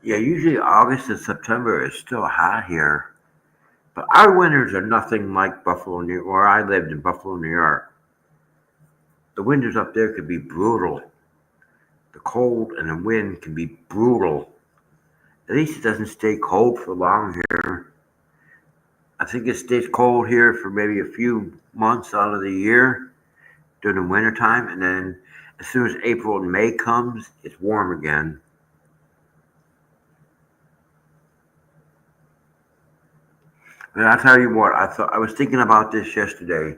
Yeah, usually August and September is still hot here. But our winters are nothing like Buffalo, New York, where I lived in Buffalo, New York. The winters up there could be brutal. The cold and the wind can be brutal. At least it doesn't stay cold for long here. I think it stays cold here for maybe a few months out of the year during the winter time, and then as soon as April and May comes, it's warm again. But I'll tell you what, I was thinking about this yesterday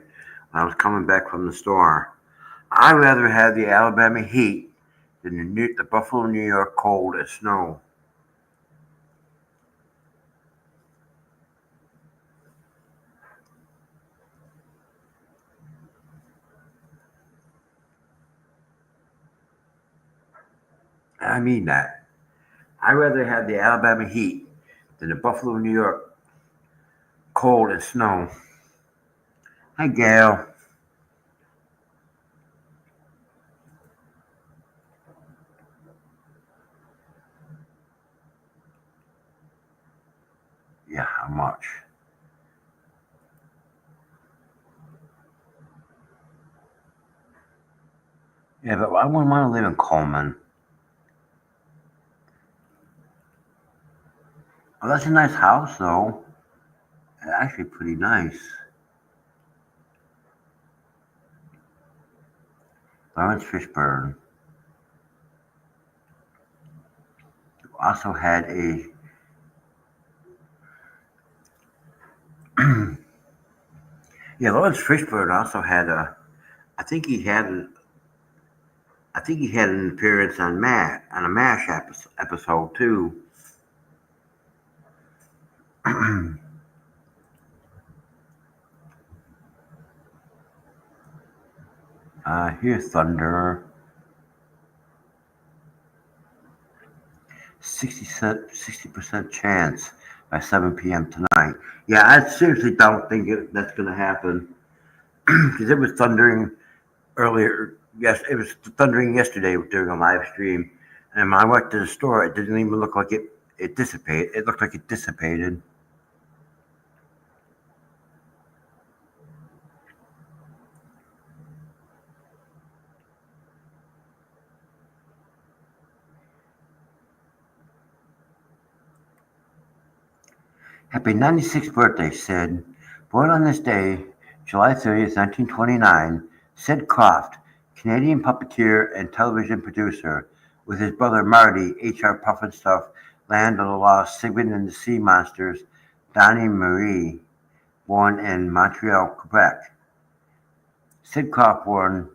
when I was coming back from the store. I'd rather have the Alabama heat than the Buffalo, New York cold and snow. I mean that. I'd rather have the Alabama heat than the Buffalo, New York cold and snow. Hi, Gail. Yeah, how much? Yeah, but I wouldn't want to live in Coleman. Well, that's a nice house, though. Actually, pretty nice. Lawrence Fishburne. also had Lawrence Fishburne also had a. I think he had an. I think he had an appearance on a Mash episode too. Here's Thunder. 60% chance by 7 p.m. tonight. Yeah, I seriously don't think that's going to happen because it was thundering earlier. Yes, it was thundering yesterday during a live stream, and when I went to the store, it didn't even look like it dissipated. It looked like it dissipated. Happy 96th birthday, Sid. Born on this day, July 30th, 1929, Sid Croft, Canadian puppeteer and television producer, with his brother Marty, H.R. Pufnstuf, Land of the Lost, Sigmund and the Sea Monsters, Donnie Marie, born in Montreal, Quebec. Sid Croft born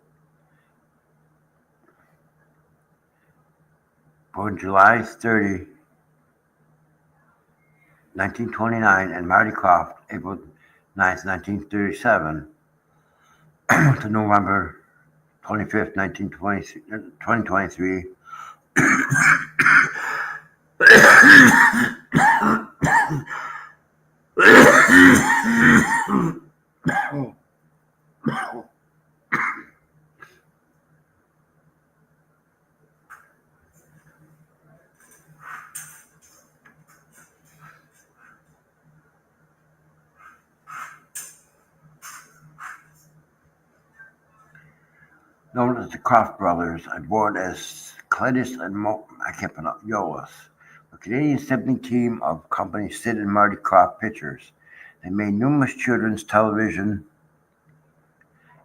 July 30, 1929, and Marty Croft, April 9th, 1937, to November 25th, 2023. Known as the Croft brothers, and born as Cletus and Yolis, a Canadian sibling team of company Sid and Marty Croft Pictures. They made numerous children's television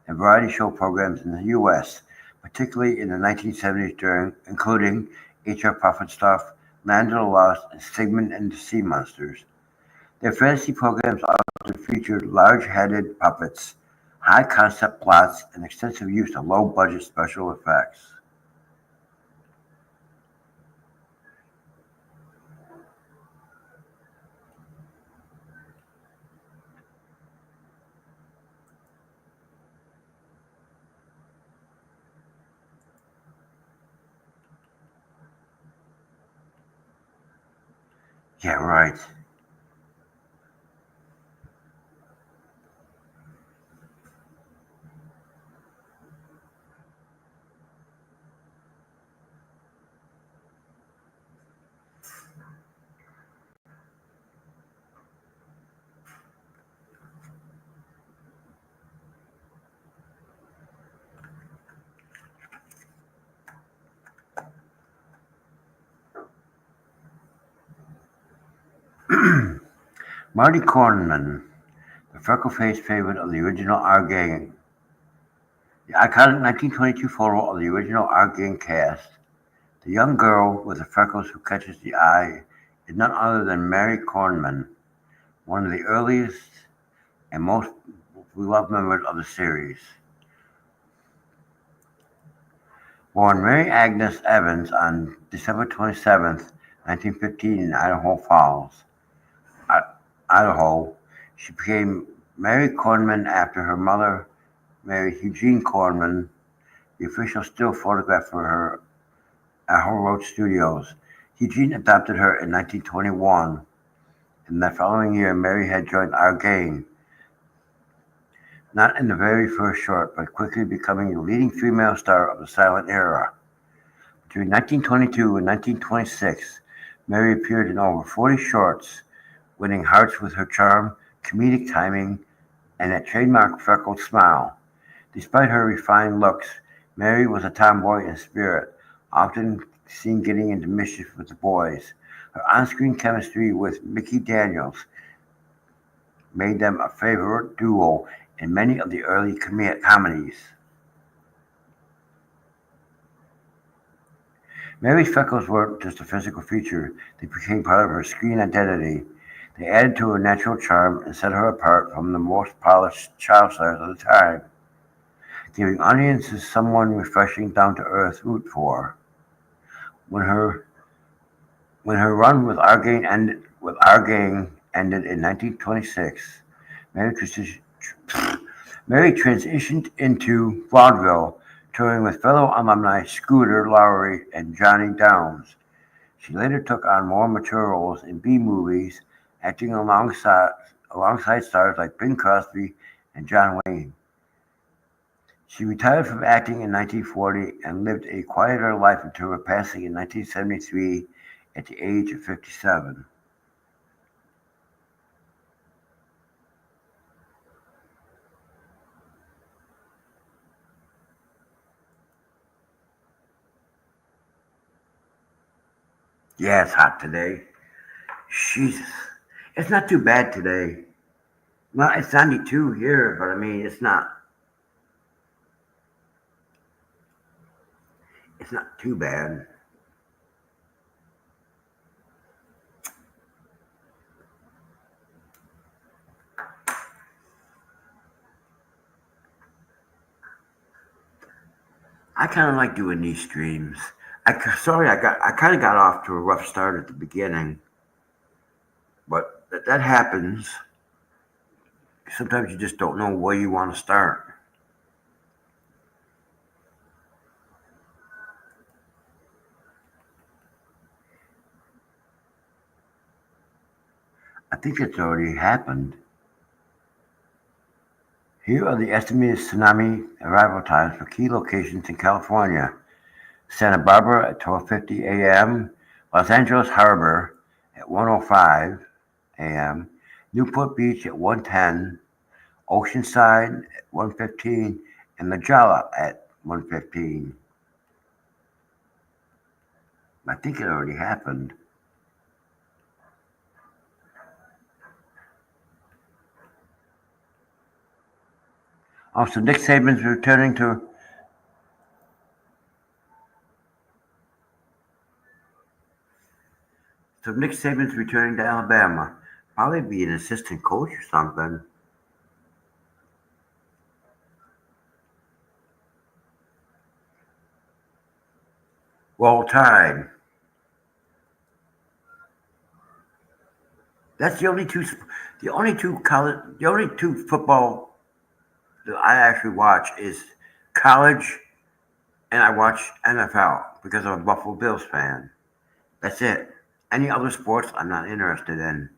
and variety show programs in the U.S., particularly in the 1970s, including H.R. Pufnstuf, Land of the Lost, and Sigmund and the Sea Monsters. Their fantasy programs often featured large-headed puppets, high-concept plots, and extensive use of low-budget special effects. Yeah, right. Marty Cornman, the freckle-faced favorite of the original R Gang. The iconic 1922 photo of the original R Gang cast. The young girl with the freckles who catches the eye is none other than Mary Cornman, one of the earliest and most beloved members of the series. Born Mary Agnes Evans on December 27th, 1915 in Idaho Falls, Idaho, she became Mary Cornman after her mother married Eugene Cornman, the official still photograph for her at Hall Road Studios. Eugene adopted her in 1921, and the following year Mary had joined our gang, not in the very first short, but quickly becoming the leading female star of the silent era. Between 1922 and 1926, Mary appeared in over 40 shorts, winning hearts with her charm, comedic timing, and that trademark freckled smile. Despite her refined looks, Mary was a tomboy in spirit, often seen getting into mischief with the boys. Her on-screen chemistry with Mickey Daniels made them a favorite duo in many of the early comedies. Mary's freckles weren't just a physical feature, they became part of her screen identity. They added to her natural charm and set her apart from the most polished child stars of the time, giving audiences someone refreshing, down-to-earth root for. When her when her run with Our Gang ended in 1926, Mary, transi- Mary transitioned into vaudeville, touring with fellow alumni Scooter Lowry and Johnny Downs. She later took on more mature roles in B-movies, acting alongside stars like Bing Crosby and John Wayne. She retired from acting in 1940 and lived a quieter life until her passing in 1973 at the age of 57. Yeah, it's hot today. Jesus. It's not too bad today. Well, it's 92 here, but I mean, it's not too bad. I kind of like doing these streams. Sorry, I kind of got off to a rough start at the beginning, but that happens. Sometimes you just don't know where you want to start. I think it's already happened. Here are the estimated tsunami arrival times for key locations in California: Santa Barbara at 12:50 a.m., Los Angeles Harbor at 1:05 a.m., Newport Beach at 1:10, Oceanside at 1:15, and Majala at 1:15. I think it already happened. Also, Nick Saban's returning to Alabama. Probably be an assistant coach or something. Roll Tide. That's the only two football that I actually watch is college, and I watch NFL because I'm a Buffalo Bills fan. That's it. Any other sports I'm not interested in.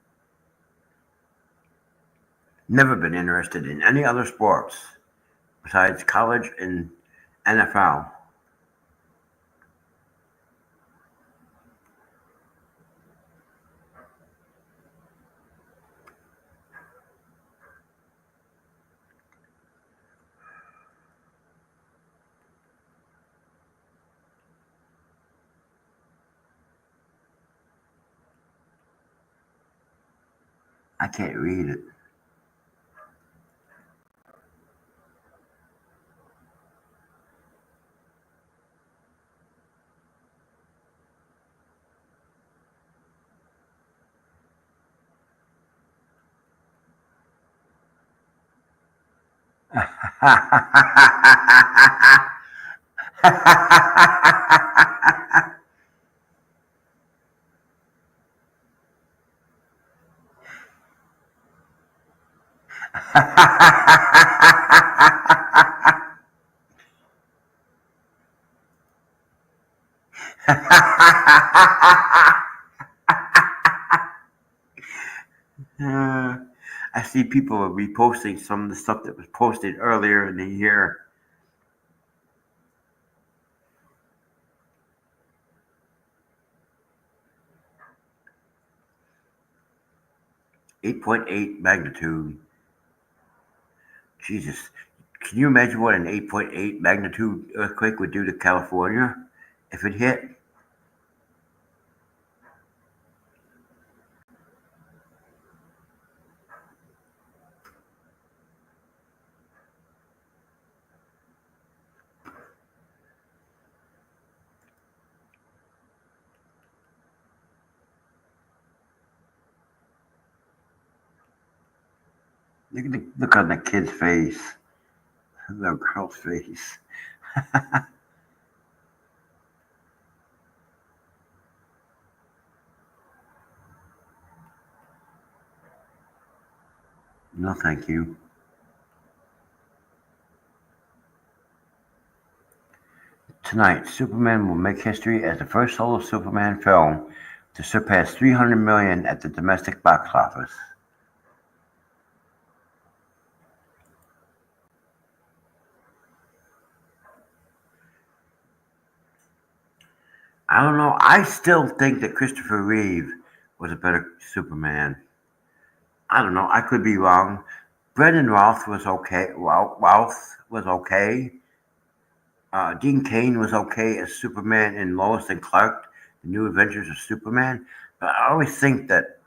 Never been interested in any other sports besides college and NFL. I can't read it. Uh, I see people are reposting some of the stuff that was posted earlier in the year. 8.8 magnitude. Jesus. Can you imagine what an 8.8 magnitude earthquake would do to California if it hit? Look on the kid's face, the girl's face. No, thank you. Tonight, Superman will make history as the first solo Superman film to surpass 300 million at the domestic box office. I don't know. I still think that Christopher Reeve was a better Superman. I don't know. I could be wrong. Brendan Routh was okay. Routh was okay. Dean Cain was okay as Superman in Lois and Clark, The New Adventures of Superman. But I always think that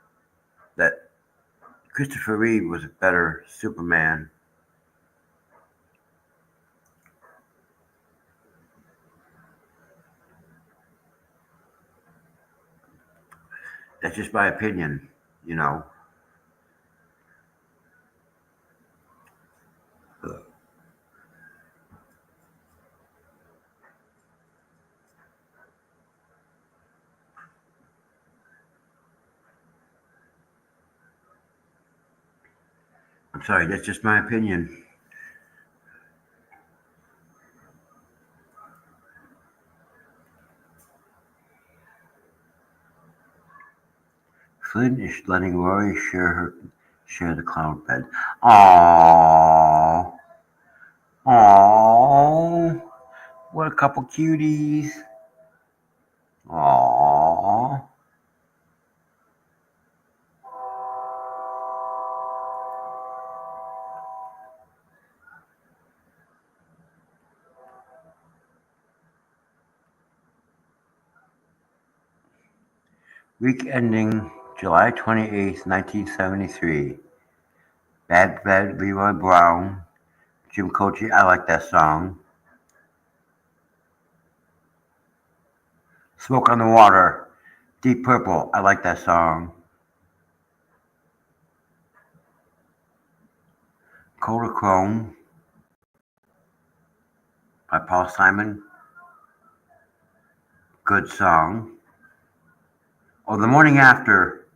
Christopher Reeve was a better Superman. That's just my opinion, you know. I'm sorry, that's just my opinion. Flynn is letting Rory share the cloud bed. Aww, aww, what a couple cuties. Aww. Week ending July 28th, 1973. Bad Bad Leroy Brown. Jim Croce, I like that song. Smoke on the Water. Deep Purple, I like that song. Kodachrome by Paul Simon. Good song. Oh, The Morning After.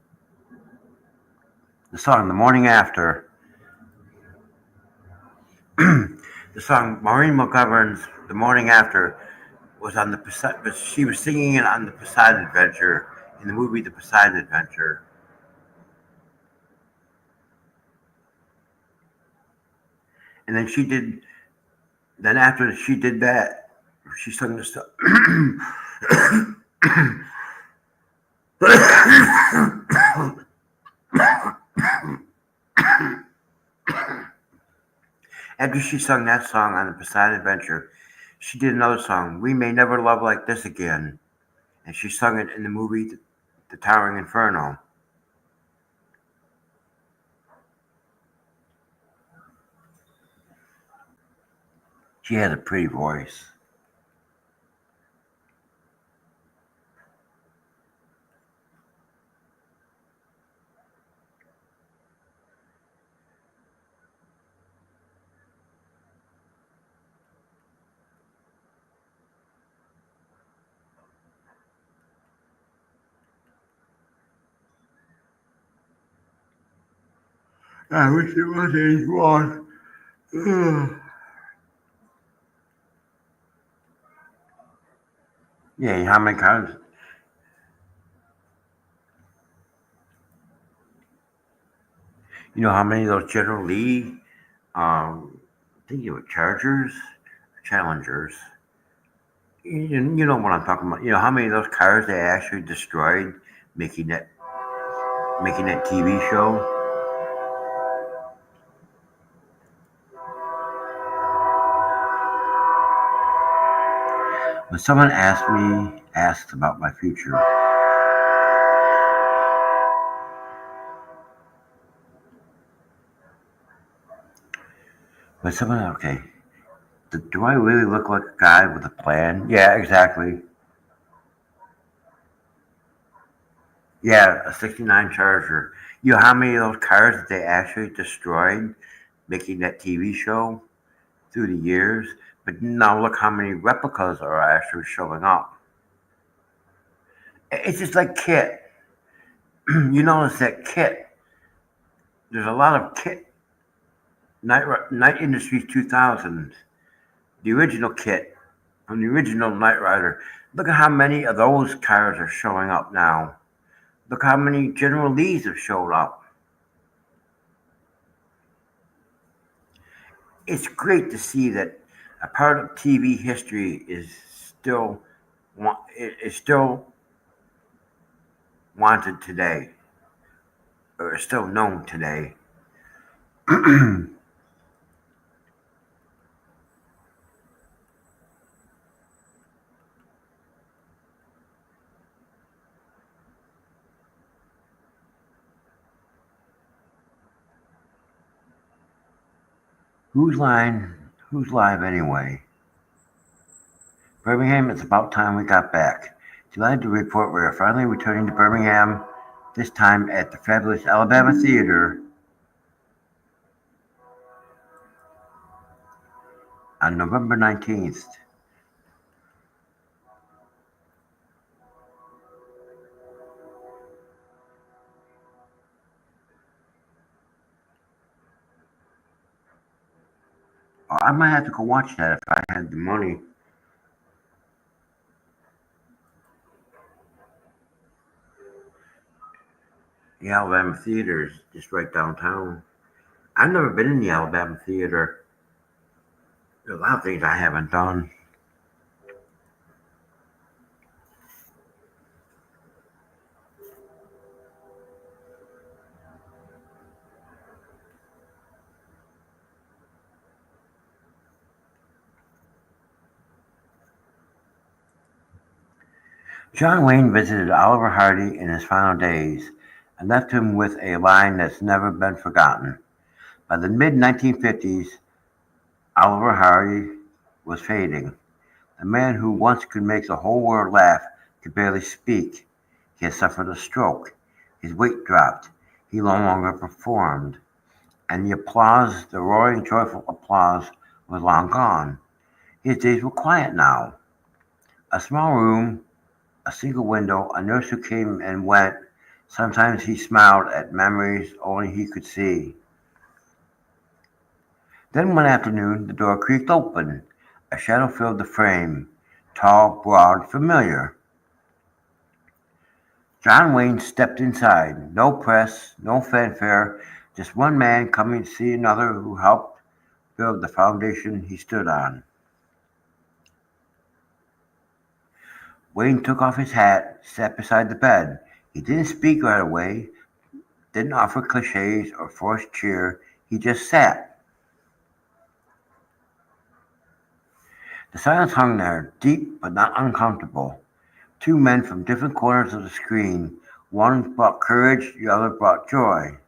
The song The Morning After. The song Maureen McGovern's The Morning After was on but she was singing it on the Poseidon Adventure in the movie The Poseidon Adventure. And then after she did that, she sung the stuff. After she sung that song on the Poseidon Adventure, she did another song, We May Never Love Like This Again. And she sung it in the movie The Towering Inferno. She had a pretty voice. I wish it was anyone. Yeah, how many cars? You know how many of those General Lee, I think you were Chargers, Challengers. You know what I'm talking about. You know how many of those cars they actually destroyed making that TV show. When someone asks about my future, okay, do I really look like a guy with a plan? Yeah, exactly. Yeah, a '69 Charger. You know how many of those cars that they actually destroyed making that TV show through the years? But now look how many replicas are actually showing up. It's just like Kit. You notice that Kit, there's a lot of Kit, Night Industries 2000s, the original Kit from the original Knight Rider. Look at how many of those cars are showing up now. Look how many General Lees have showed up. It's great to see that a part of TV history still is still wanted today, or is still known today. Who's line? Who's live anyway? Birmingham, it's about time we got back. Delighted to report we are finally returning to Birmingham, this time at the fabulous Alabama Theater on November 19th. I might have to go watch that if I had the money. The Alabama Theater is just right downtown. I've never been in the Alabama Theater. There's a lot of things I haven't done. John Wayne visited Oliver Hardy in his final days and left him with a line that's never been forgotten. By the mid 1950s, Oliver Hardy was fading. The man who once could make the whole world laugh could barely speak. He had suffered a stroke. His weight dropped. He no longer performed. And the applause, the roaring, joyful applause, was long gone. His days were quiet now. A small room, a single window, a nurse who came and went. Sometimes he smiled at memories only he could see. Then one afternoon the door creaked open. A shadow filled the frame. Tall, broad, familiar. John Wayne stepped inside. No press, no fanfare, just one man coming to see another who helped build the foundation he stood on. Wayne took off his hat, sat beside the bed. He didn't speak right away, didn't offer cliches or forced cheer. He just sat. The silence hung there, deep but not uncomfortable. Two men from different corners of the screen. One brought courage, the other brought joy.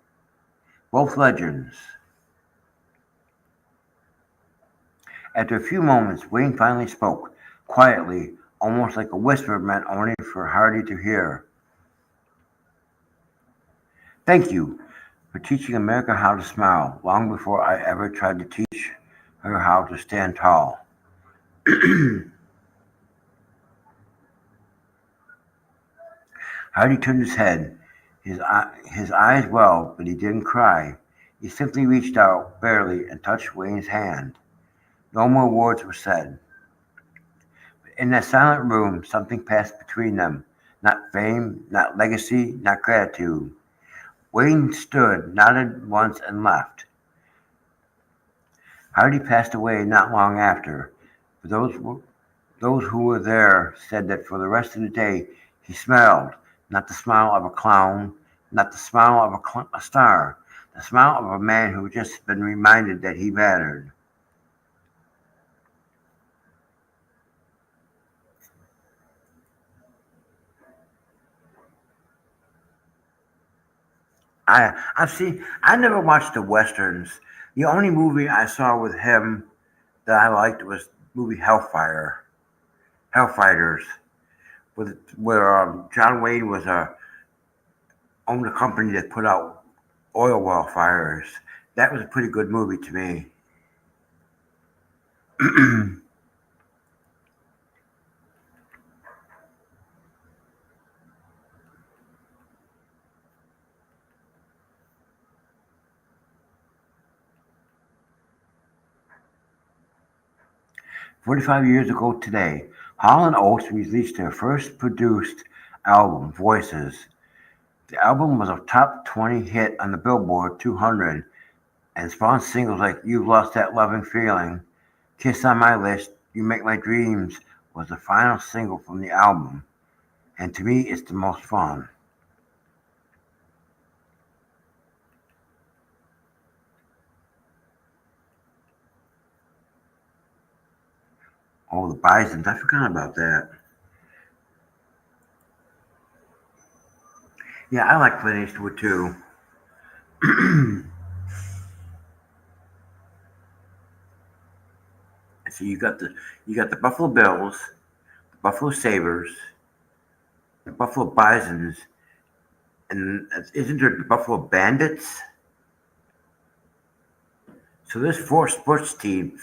Both legends. After a few moments, Wayne finally spoke, quietly, almost like a whisper meant only for Hardy to hear. Thank you for teaching America how to smile, long before I ever tried to teach her how to stand tall. Hardy turned his head, his eyes welled, but he didn't cry. He simply reached out, barely, and touched Wayne's hand. No more words were said. In that silent room, something passed between them. Not fame, not legacy, not gratitude. Wayne stood, nodded once, and left. Hardy passed away not long after. But those who were there said that for the rest of the day he smiled, not the smile of a clown, not the smile of a star, the smile of a man who had just been reminded that he mattered. I never watched the westerns. The only movie I saw with him that I liked was the movie Hellfighters, where John Wayne was a owned a company that put out oil well fires. That was a pretty good movie to me. 45 years ago today, Hall & Oates released their first produced album, Voices. The album was a top 20 hit on the Billboard 200 and spawned singles like You've Lost That Loving Feeling. Kiss on My List, You Make My Dreams was the final single from the album, and to me it's the most fun. Oh, the Bisons, I forgot about that. Yeah, I like Clint Eastwood too. So you got the Buffalo Bills, the Buffalo Sabres, the Buffalo Bisons, and isn't there the Buffalo Bandits? So there's four sports teams.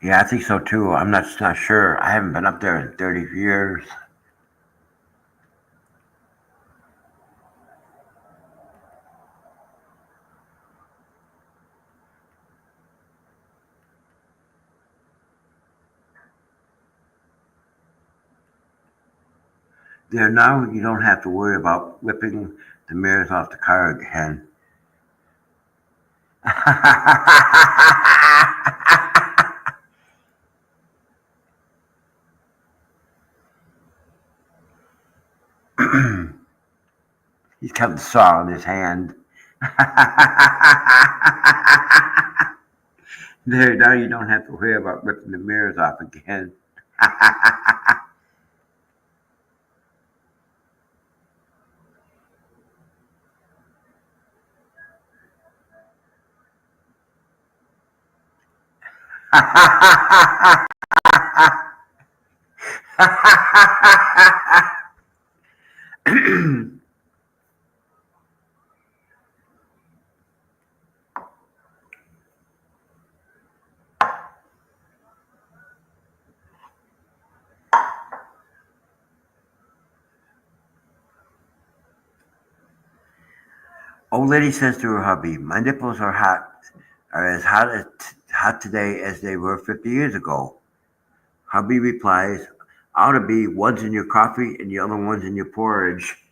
Yeah, I think so too. I'm not sure. I haven't been up there in 30 years. There now you don't have to worry about ripping the mirrors off the car again. He's got the saw in his hand. There now you don't have to worry about ripping the mirrors off again. Old lady says to her hubby, "My nipples are as hot today as they were 50 years ago." Hubby replies, "Ought to be one's in your coffee and the other one's in your porridge."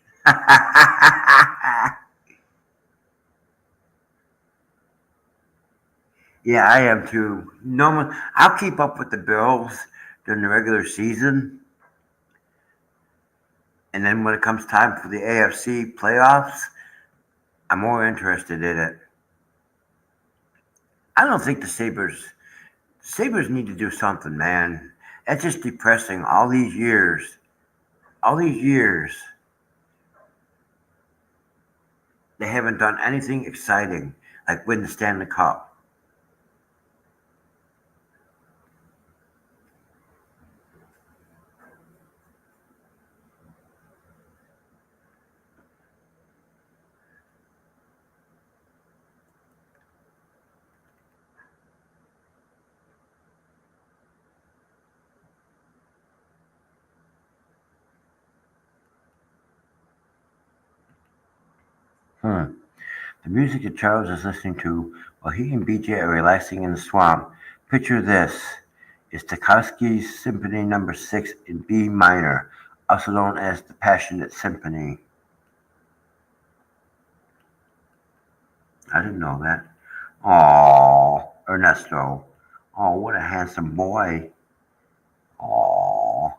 Yeah, I am too. No, I'll keep up with the Bills during the regular season, and then when it comes time for the AFC playoffs, I'm more interested in it. I don't think the Sabres need to do something, man. That's just depressing. All these years, they haven't done anything exciting like win the Stanley Cup. Hmm. The music that Charles is listening to while he and BJ are relaxing in the swamp. Picture this. It's Tchaikovsky's Symphony Number 6 in B minor, also known as the Passionate Symphony. I didn't know that. Oh, Ernesto. Oh, what a handsome boy. Oh,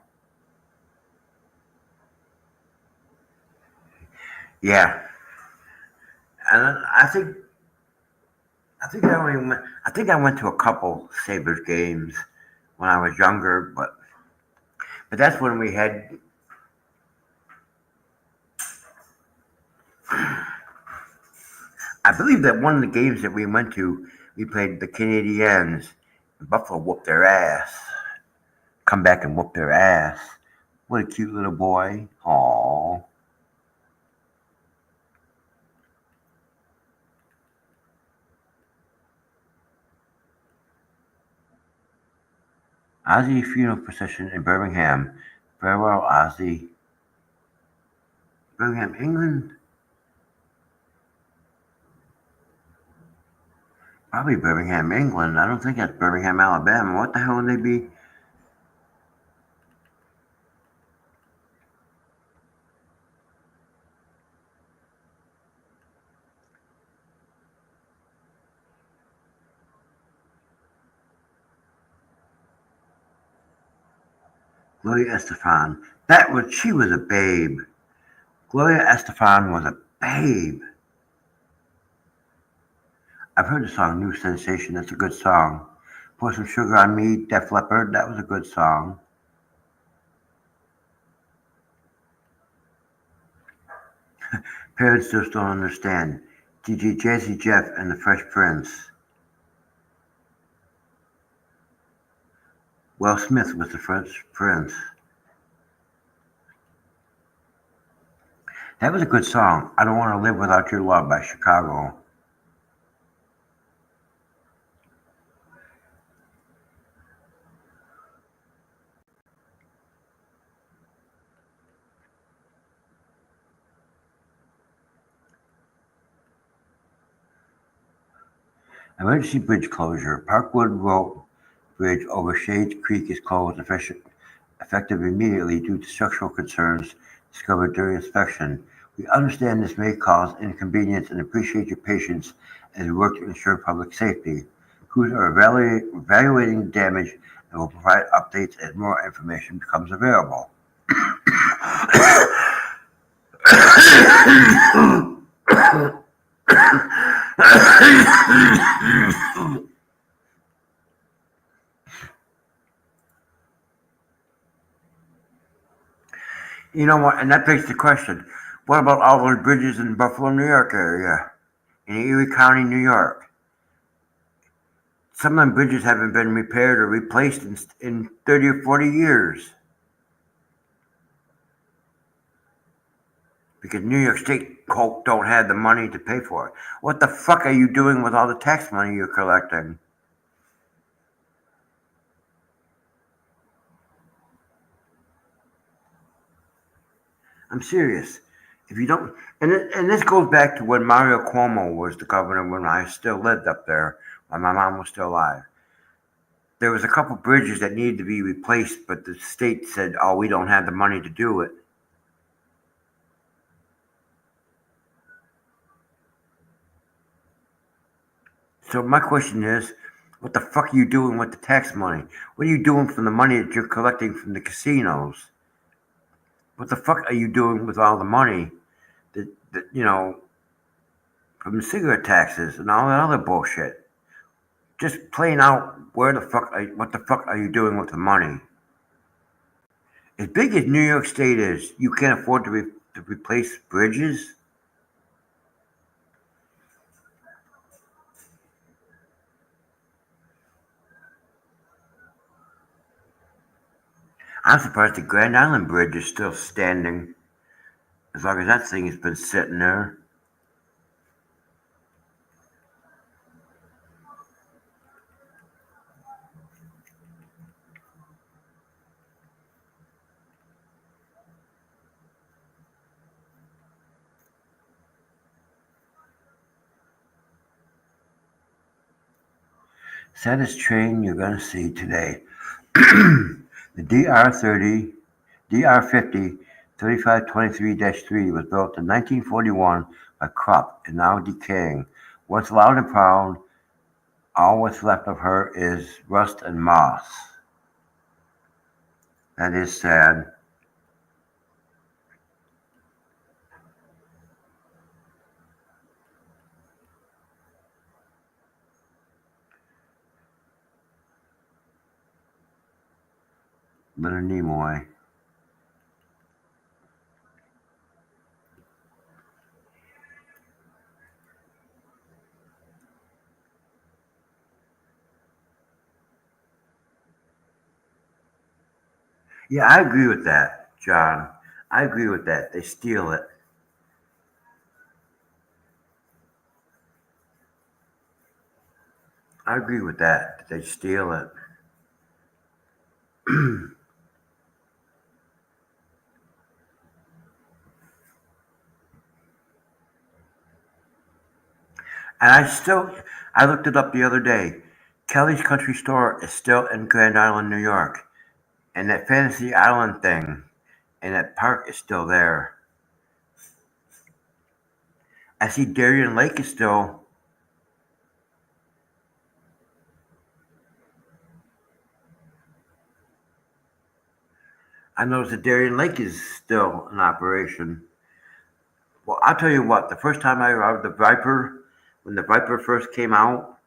yeah. And I think I went to a couple Sabres games when I was younger, but that's when we had believe that one of the games that we went to, we played the Canadiens. And Buffalo whooped their ass. Come back and whoop their ass. What a cute little boy. Aww. Ozzy funeral procession in Birmingham. Farewell, Ozzy. Birmingham, England? Probably Birmingham, England. I don't think that's Birmingham, Alabama. What the hell would they be? Gloria Estefan. She was a babe. Gloria Estefan was a babe. I've heard the song New Sensation. That's a good song. Pour Some Sugar on Me, Def Leppard. That was a good song. Parents just don't understand. DJ Jazzy Jeff and the Fresh Prince. Will Smith was the Fresh Prince. That was a good song. I Don't Want to Live Without Your Love by Chicago. Emergency bridge closure. Parkwood Road Bridge over Shades Creek is closed effective immediately due to structural concerns discovered during inspection. We understand this may cause inconvenience and appreciate your patience as we work to ensure public safety. Crews are evaluating damage and will provide updates as more information becomes available. You know what? And that begs the question: what about all those bridges in Buffalo, New York area, in Erie County, New York? Some of them bridges haven't been repaired or replaced in 30 or 40 years because New York State don't have the money to pay for it. What the fuck are you doing with all the tax money you're collecting? I'm serious. If you don't, and this goes back to when Mario Cuomo was the governor when I still lived up there, when my mom was still alive. There was a couple bridges that needed to be replaced, but the state said, "Oh, we don't have the money to do it." So my question is, what the fuck are you doing with the tax money? What are you doing from the money that you're collecting from the casinos? What the fuck are you doing with all the money that from the cigarette taxes and all that other bullshit? Just plain out what the fuck are you doing with the money? As big as New York State is, you can't afford to replace bridges. I'm surprised the Grand Island Bridge is still standing. As long as that thing has been sitting there. Saddest train you're gonna see today. The DR50 3523-3 was built in 1941 by Krupp and now decaying. Once loud and proud, all what's left of her is rust and moss. That is sad. Leonard Nimoy. Yeah, I agree with that, John. I agree with that. They steal it. I agree with that. They steal it. And I looked it up the other day. Kelly's Country Store is still in Grand Island, New York. And that Fantasy Island thing and that park is still there. I see Darien Lake is still. I noticed that Darien Lake is still in operation. Well, I'll tell you what. The first time I rode the Viper, when the Viper first came out,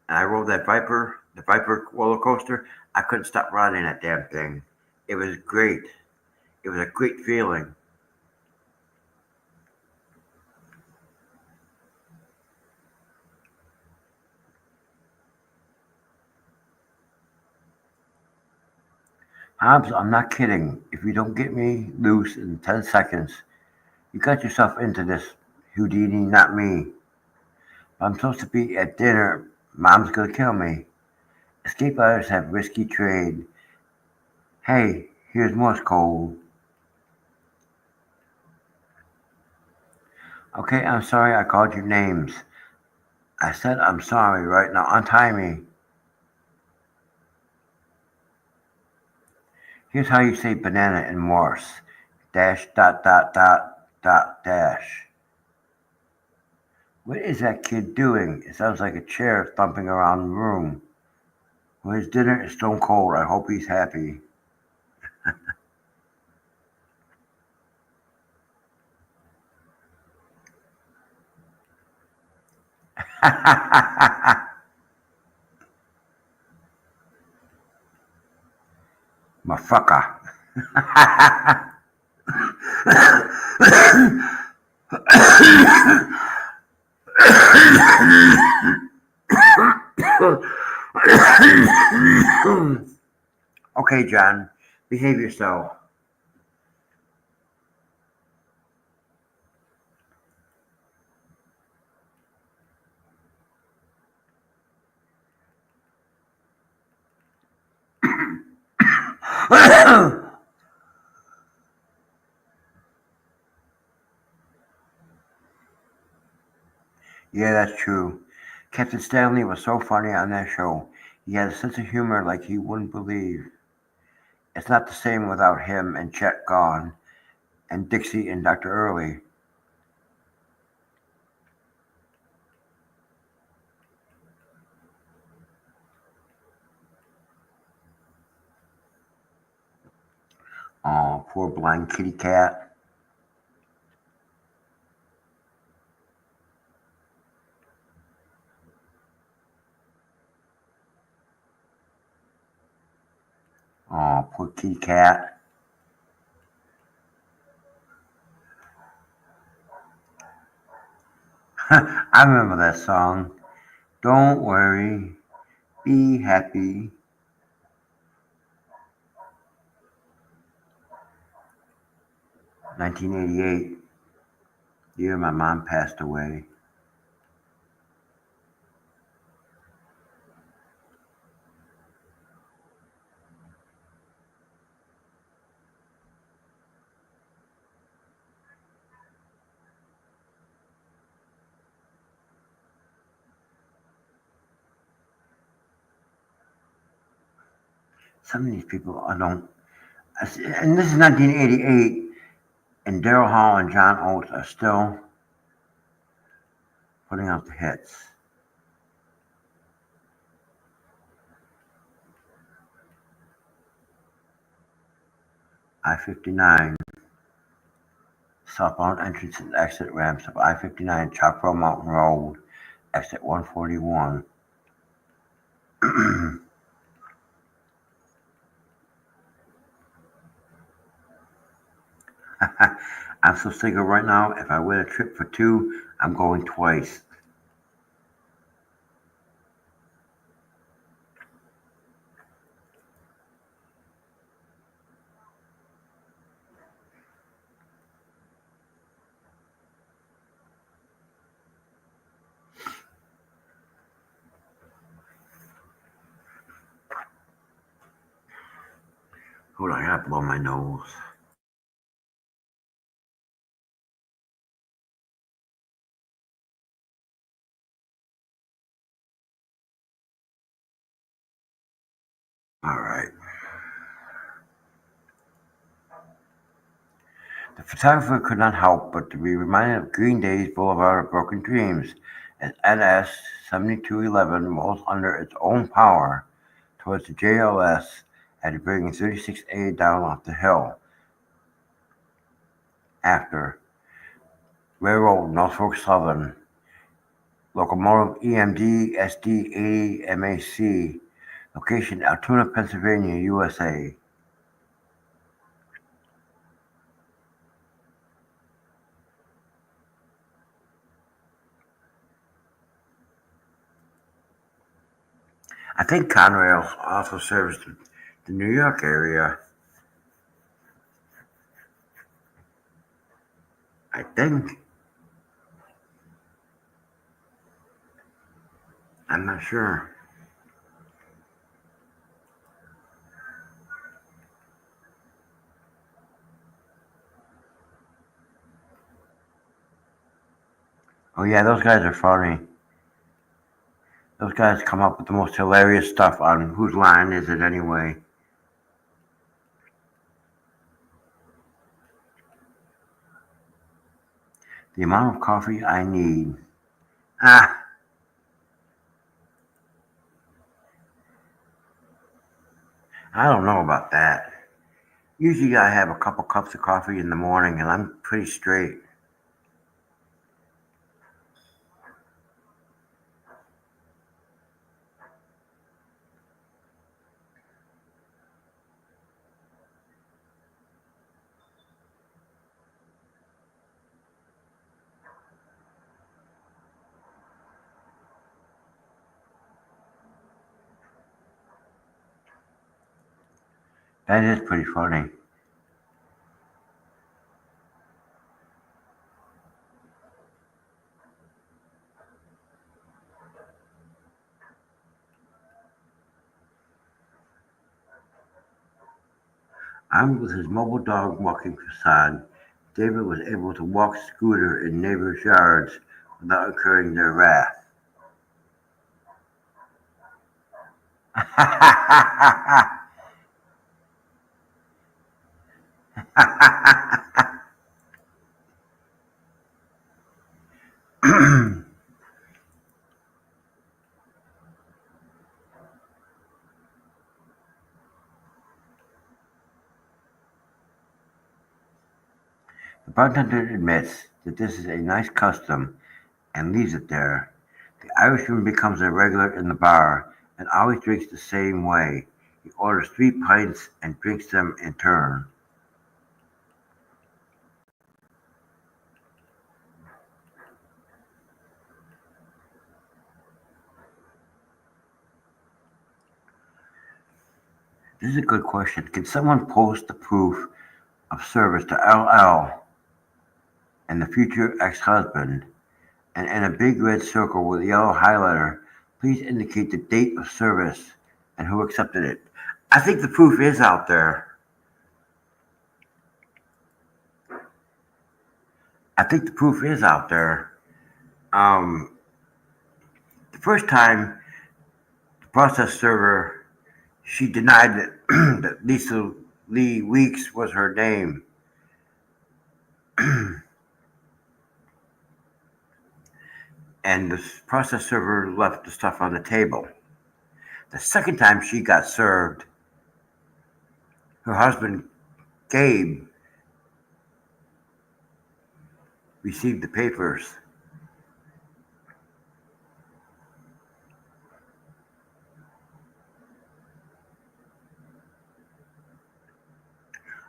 and I rode that Viper, the Viper roller coaster, I couldn't stop riding that damn thing. It was great. It was a great feeling. Hobbs, I'm not kidding. If you don't get me loose in 10 seconds, you got yourself into this, Houdini, not me. I'm supposed to be at dinner. Mom's gonna kill me. Escape artists have risky trade. Hey, here's Morse code. Okay, I'm sorry I called you names. I said I'm sorry right now. Untie me. Here's how you say banana in Morse. Dash dot dot dot dot dash. What is that kid doing? It sounds like a chair thumping around the room. Well, his dinner is stone cold. I hope he's happy. Motherfucker. Okay, John, behave yourself. Yeah, that's true. Captain Stanley was so funny on that show. He had a sense of humor like you wouldn't believe. It's not the same without him and Chet gone, and Dixie and Dr. Early. Oh, poor blind kitty cat. Oh, poor kitty cat. I remember that song. Don't worry, be happy. 1988, the year my mom passed away. Some of these people I don't. And this is 1988, and Daryl Hall and John Oates are still putting out the hits. I-59, southbound entrance and exit ramps of I-59 Choctaw Mountain Road, exit 141. I'm so single right now. If I win a trip for two, I'm going twice. Hold on, I gotta blow my nose. All right. The photographer could not help but to be reminded of Green Day's Boulevard of Broken Dreams, as NS 7211 rolls under its own power towards the JLS at bringing 36A down off the hill after Railroad Norfolk Southern Locomotive EMD SD 80 MAC, location Altoona, Pennsylvania, USA. I think Conrail also serves the New York area. I think. I'm not sure. Oh yeah, those guys are funny. Those guys come up with the most hilarious stuff on whose line is it anyway. The amount of coffee I need. Ah, I don't know about that. Usually I have a couple cups of coffee in the morning and I'm pretty straight. That is pretty funny. Armed with his mobile dog walking facade, David was able to walk Scooter in neighbors' yards without incurring their wrath. The bartender admits that this is a nice custom and leaves it there. The Irishman becomes a regular in the bar and always drinks the same way. He orders 3 pints and drinks them in turn. This is a good question. Can someone post the proof of service to LL and the future ex-husband, and in a big red circle with a yellow highlighter, please indicate the date of service and who accepted it? I think the proof is out there. I think the proof is out there. Um, the first time the process server, she denied that, that Lisa Lee Weeks was her name. And the process server left the stuff on the table. The second time she got served, her husband, Gabe, received the papers.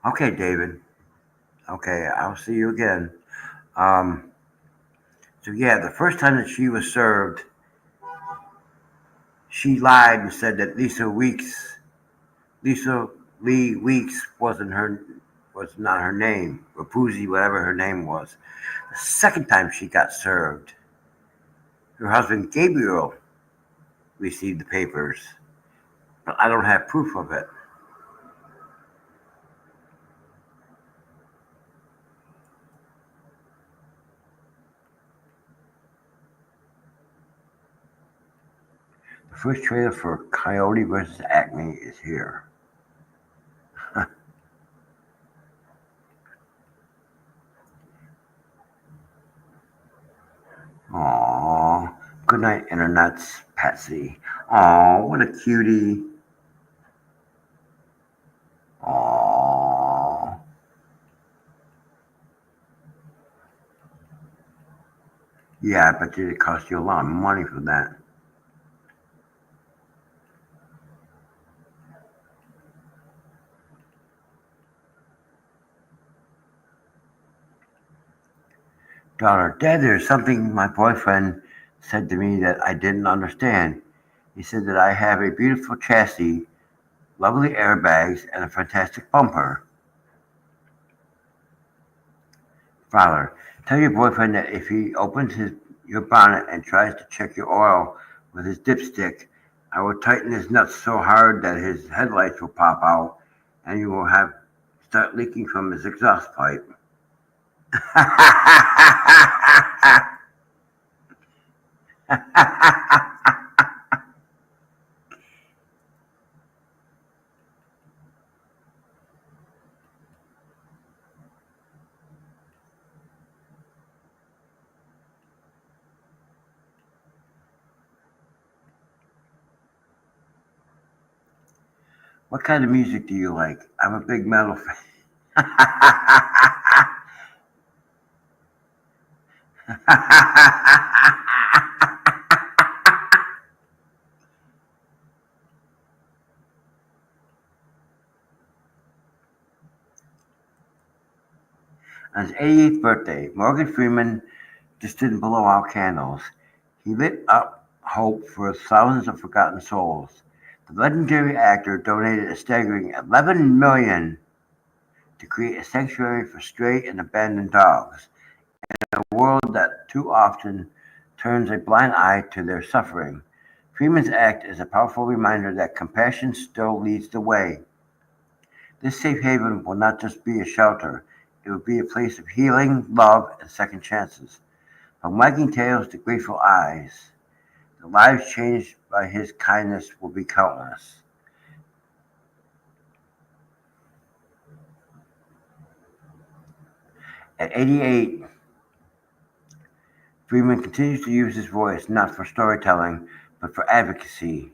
Okay, David. Okay, I'll see you again. Um, so yeah, the first time that she was served, she lied and said that Lisa Lee Weeks was not her name, or Poozy, whatever her name was. The second time she got served, her husband Gabriel received the papers, but I don't have proof of it. The first trailer for Coyote vs. Acme is here. Aww. Good night, internets, Patsy. Aww, what a cutie. Aww. Yeah, I bet you it cost you a lot of money for that. Daughter, Dad, there's something my boyfriend said to me that I didn't understand. He said that I have a beautiful chassis, lovely airbags, and a fantastic bumper. Father, tell your boyfriend that if he opens your bonnet and tries to check your oil with his dipstick, I will tighten his nuts so hard that his headlights will pop out and you will have start leaking from his exhaust pipe. What kind of music do you like? I'm a big metal fan. On his 88th birthday, Morgan Freeman just didn't blow out candles. He lit up hope for thousands of forgotten souls. The legendary actor donated a staggering $11 million to create a sanctuary for stray and abandoned dogs, in a world that too often turns a blind eye to their suffering. Freeman's act is a powerful reminder that compassion still leads the way. This safe haven will not just be a shelter, it will be a place of healing, love, and second chances. From wagging tails to grateful eyes, the lives changed by his kindness will be countless. At 88, Freeman continues to use his voice not for storytelling, but for advocacy.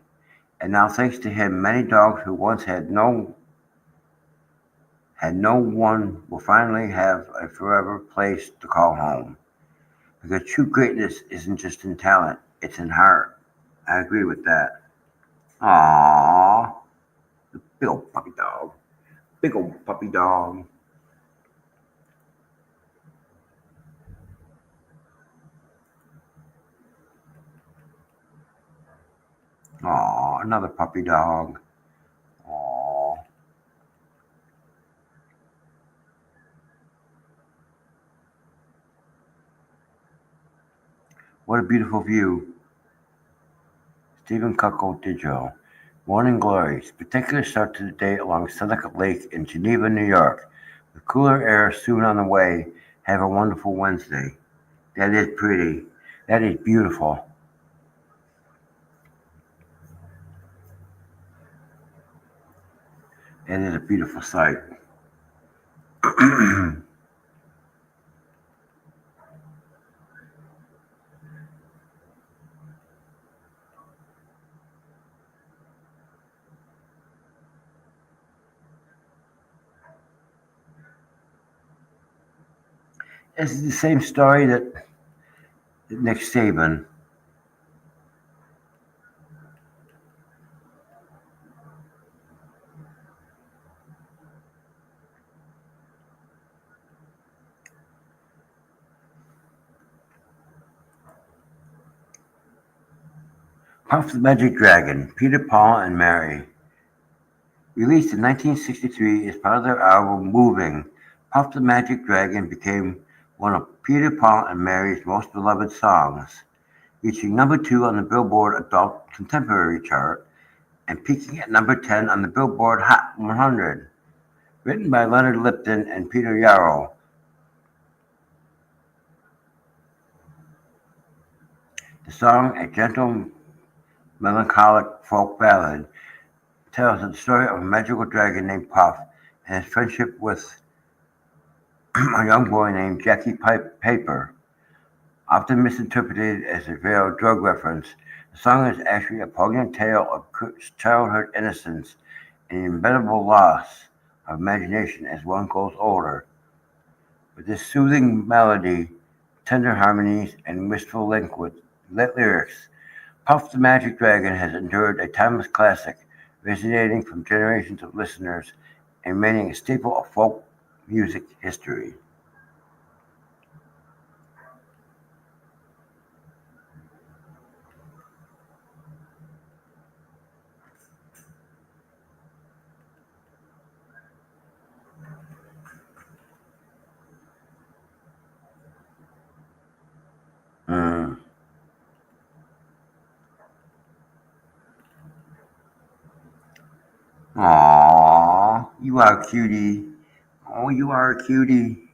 And now, thanks to him, many dogs who once had no one will finally have a forever place to call home. Because true greatness isn't just in talent, it's in heart. I agree with that. Aww, the big old puppy dog. Big old puppy dog. Aww, another puppy dog. Aww. What a beautiful view. Stephen Cuckold Digital. Morning glory. Spectacular start to the day along Seneca Lake in Geneva, New York. With cooler air soon on the way. Have a wonderful Wednesday. That is pretty. That is beautiful. That is a beautiful sight. This is the same story that Nick Saban. Puff the Magic Dragon, Peter, Paul, and Mary. Released in 1963 as part of their album "Moving", "Puff the Magic Dragon" became one of Peter, Paul, and Mary's most beloved songs, reaching number 2 on the Billboard Adult Contemporary chart and peaking at number 10 on the Billboard Hot 100. Written by Leonard Lipton and Peter Yarrow, the song "A Gentle melancholic folk ballad, tells the story of a magical dragon named Puff and his friendship with a young boy named Jackie Paper. Often misinterpreted as a veiled drug reference, the song is actually a poignant tale of childhood innocence and inevitable loss of imagination as one grows older. With this soothing melody, tender harmonies, and wistful lyrics, Puff the Magic Dragon has endured a timeless classic, resonating from generations of listeners and remaining a staple of folk music history. Mm. Aww, you are a cutie. Oh, you are a cutie.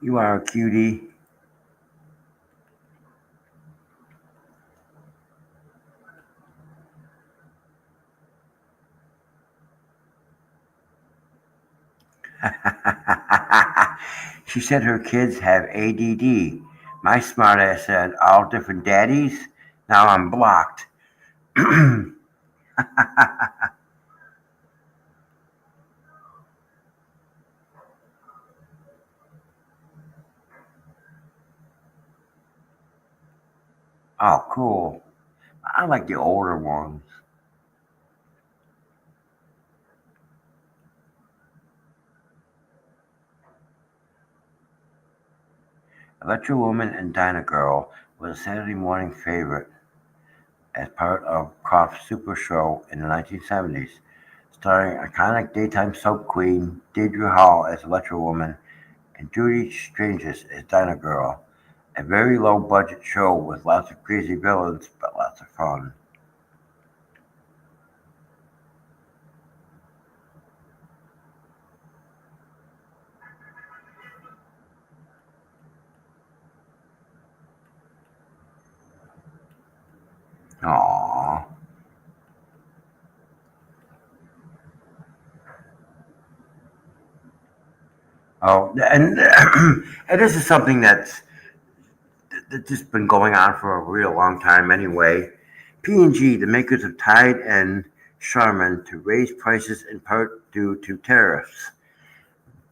You are a cutie. She said her kids have ADD. My smartass said, all different daddies? Now I'm blocked. Oh, cool. I like the older ones. Electro Woman and Dinah Girl was a Saturday morning favorite as part of Kraft's Super Show in the 1970s, starring iconic daytime soap queen Deirdre Hall as Electro Woman and Judy Strangis as Dinah Girl. A very low budget show with lots of crazy villains, but lots of fun. Aww. Oh, and and this is something that's just been going on for a real long time anyway. P&G, the makers of Tide and Charmin, to raise prices in part due to tariffs.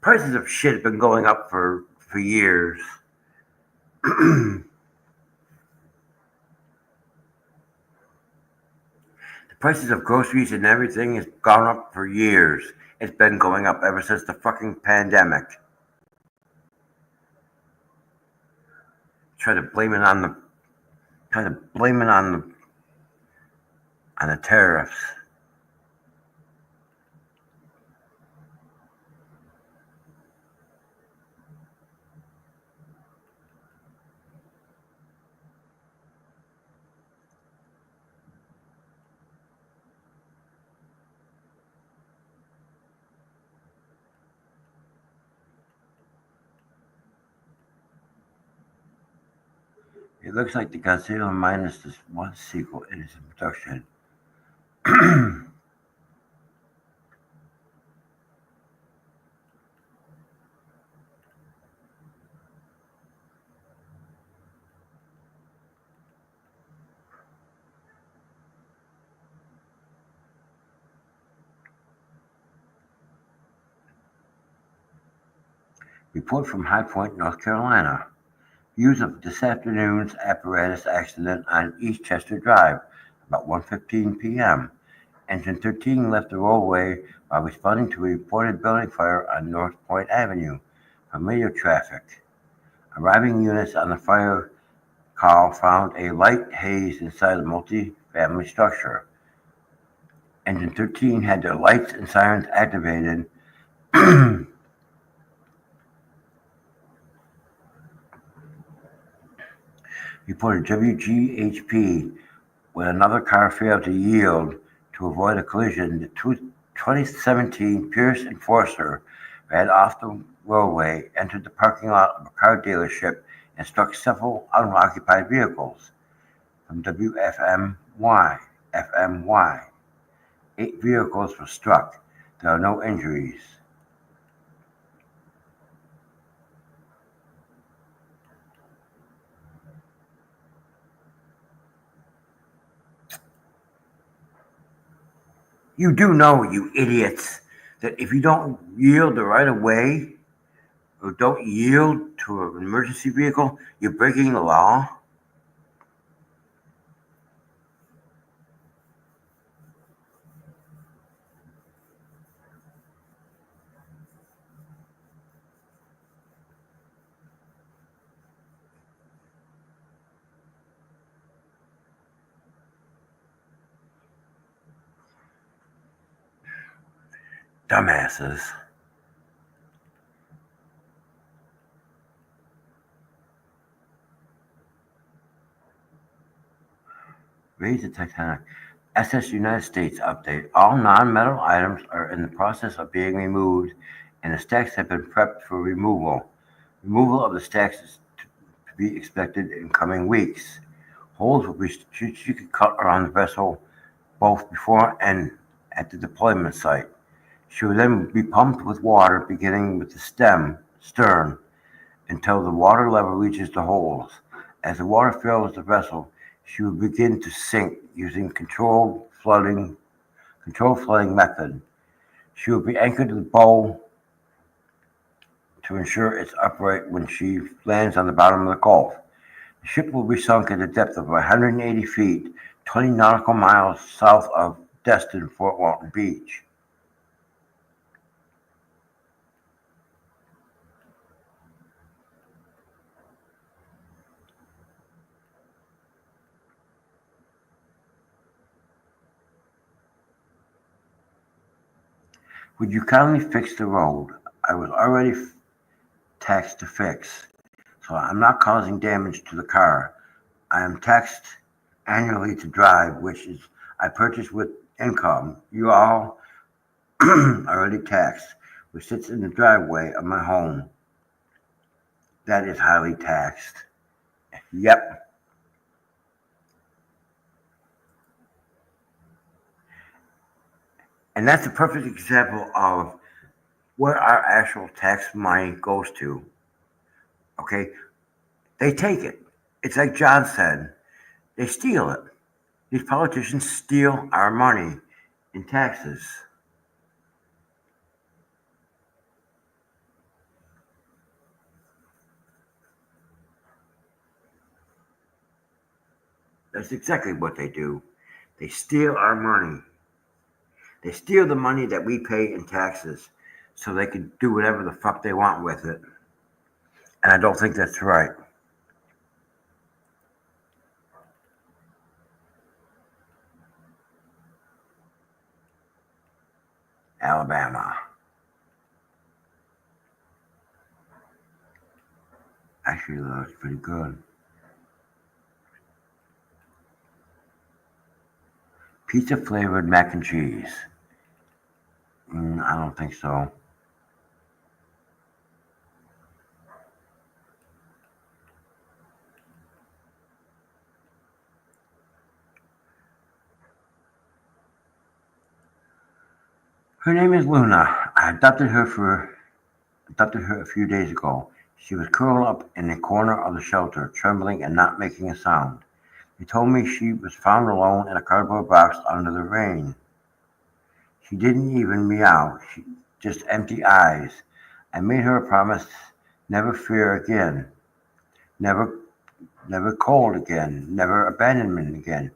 Prices of shit have been going up for years. The prices of groceries and everything has gone up for years. It's been going up ever since the fucking pandemic. Try to blame it on the try to blame it on the tariffs. It looks like the Godzilla minus this one sequel is in production. Report from High Point, North Carolina. Views of this afternoon's apparatus accident on East Chester Drive, about 1:15 p.m. Engine 13 left the roadway while responding to a reported building fire on North Point Avenue from radio traffic. Arriving units on the fire call found a light haze inside the multi-family structure. Engine 13 had their lights and sirens activated, reported WGHP. When another car failed to yield to avoid a collision, the 2017 Pierce Enforcer ran off the roadway, entered the parking lot of a car dealership, and struck several unoccupied vehicles. From FMY, 8 vehicles were struck. There are no injuries. You do know, you idiots, that if you don't yield the right of way or don't yield to an emergency vehicle, you're breaking the law? Dumbasses. Raise the Titanic. SS United States update. All non-metal items are in the process of being removed, and the stacks have been prepped for removal. Removal of the stacks is to be expected in coming weeks. Holes will be strategically cut around the vessel both before and at the deployment site. She will then be pumped with water, beginning with the stern, until the water level reaches the holes. As the water fills the vessel, she will begin to sink using controlled flooding method. She will be anchored to the bow to ensure it's upright when she lands on the bottom of the Gulf. The ship will be sunk at a depth of 180 feet, 20 nautical miles south of Destin, Fort Walton Beach. Would you kindly fix the road? I was already taxed to fix, so I'm not causing damage to the car. I am taxed annually to drive, which is I purchase with income. You all already taxed, which sits in the driveway of my home. That is highly taxed. Yep. And that's a perfect example of where our actual tax money goes to. Okay? They take it. It's like John said, they steal it. These politicians steal our money in taxes. That's exactly what they do. They steal our money. They steal the money that we pay in taxes so they can do whatever the fuck they want with it. And I don't think that's right. Alabama. Actually, looks pretty good. Pizza flavored mac and cheese. I don't think so. Her name is Luna. I adopted her a few days ago. She was curled up in a corner of the shelter, trembling and not making a sound. They told me she was found alone in a cardboard box under the rain. She didn't even meow, just empty eyes. I made her a promise never fear again, never, never cold again, never abandonment again.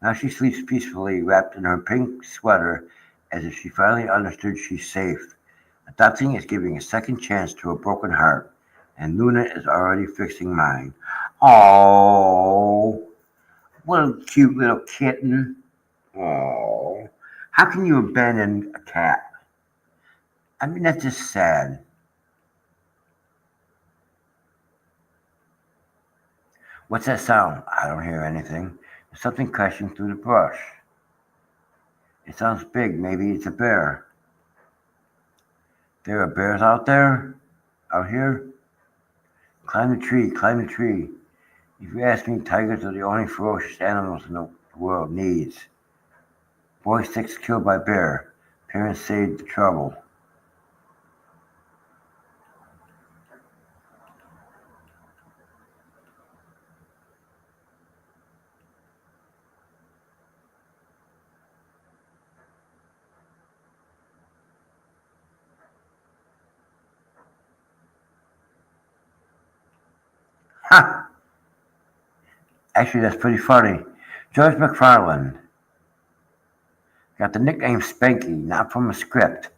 Now she sleeps peacefully, wrapped in her pink sweater, as if she finally understood she's safe. Adopting is giving a second chance to a broken heart, and Luna is already fixing mine. Oh, what a cute little kitten. Oh, how can you abandon a cat? I mean, that's just sad. What's that sound? I don't hear anything. There's something crashing through the brush. It sounds big. Maybe it's a bear. There are bears out there? Out here? Climb the tree, climb the tree. If you ask me, tigers are the only ferocious animals in the world needs. Boy 6 killed by bear. Parents saved the trouble. Ha! Actually, that's pretty funny. George McFarland got the nickname Spanky not from a script,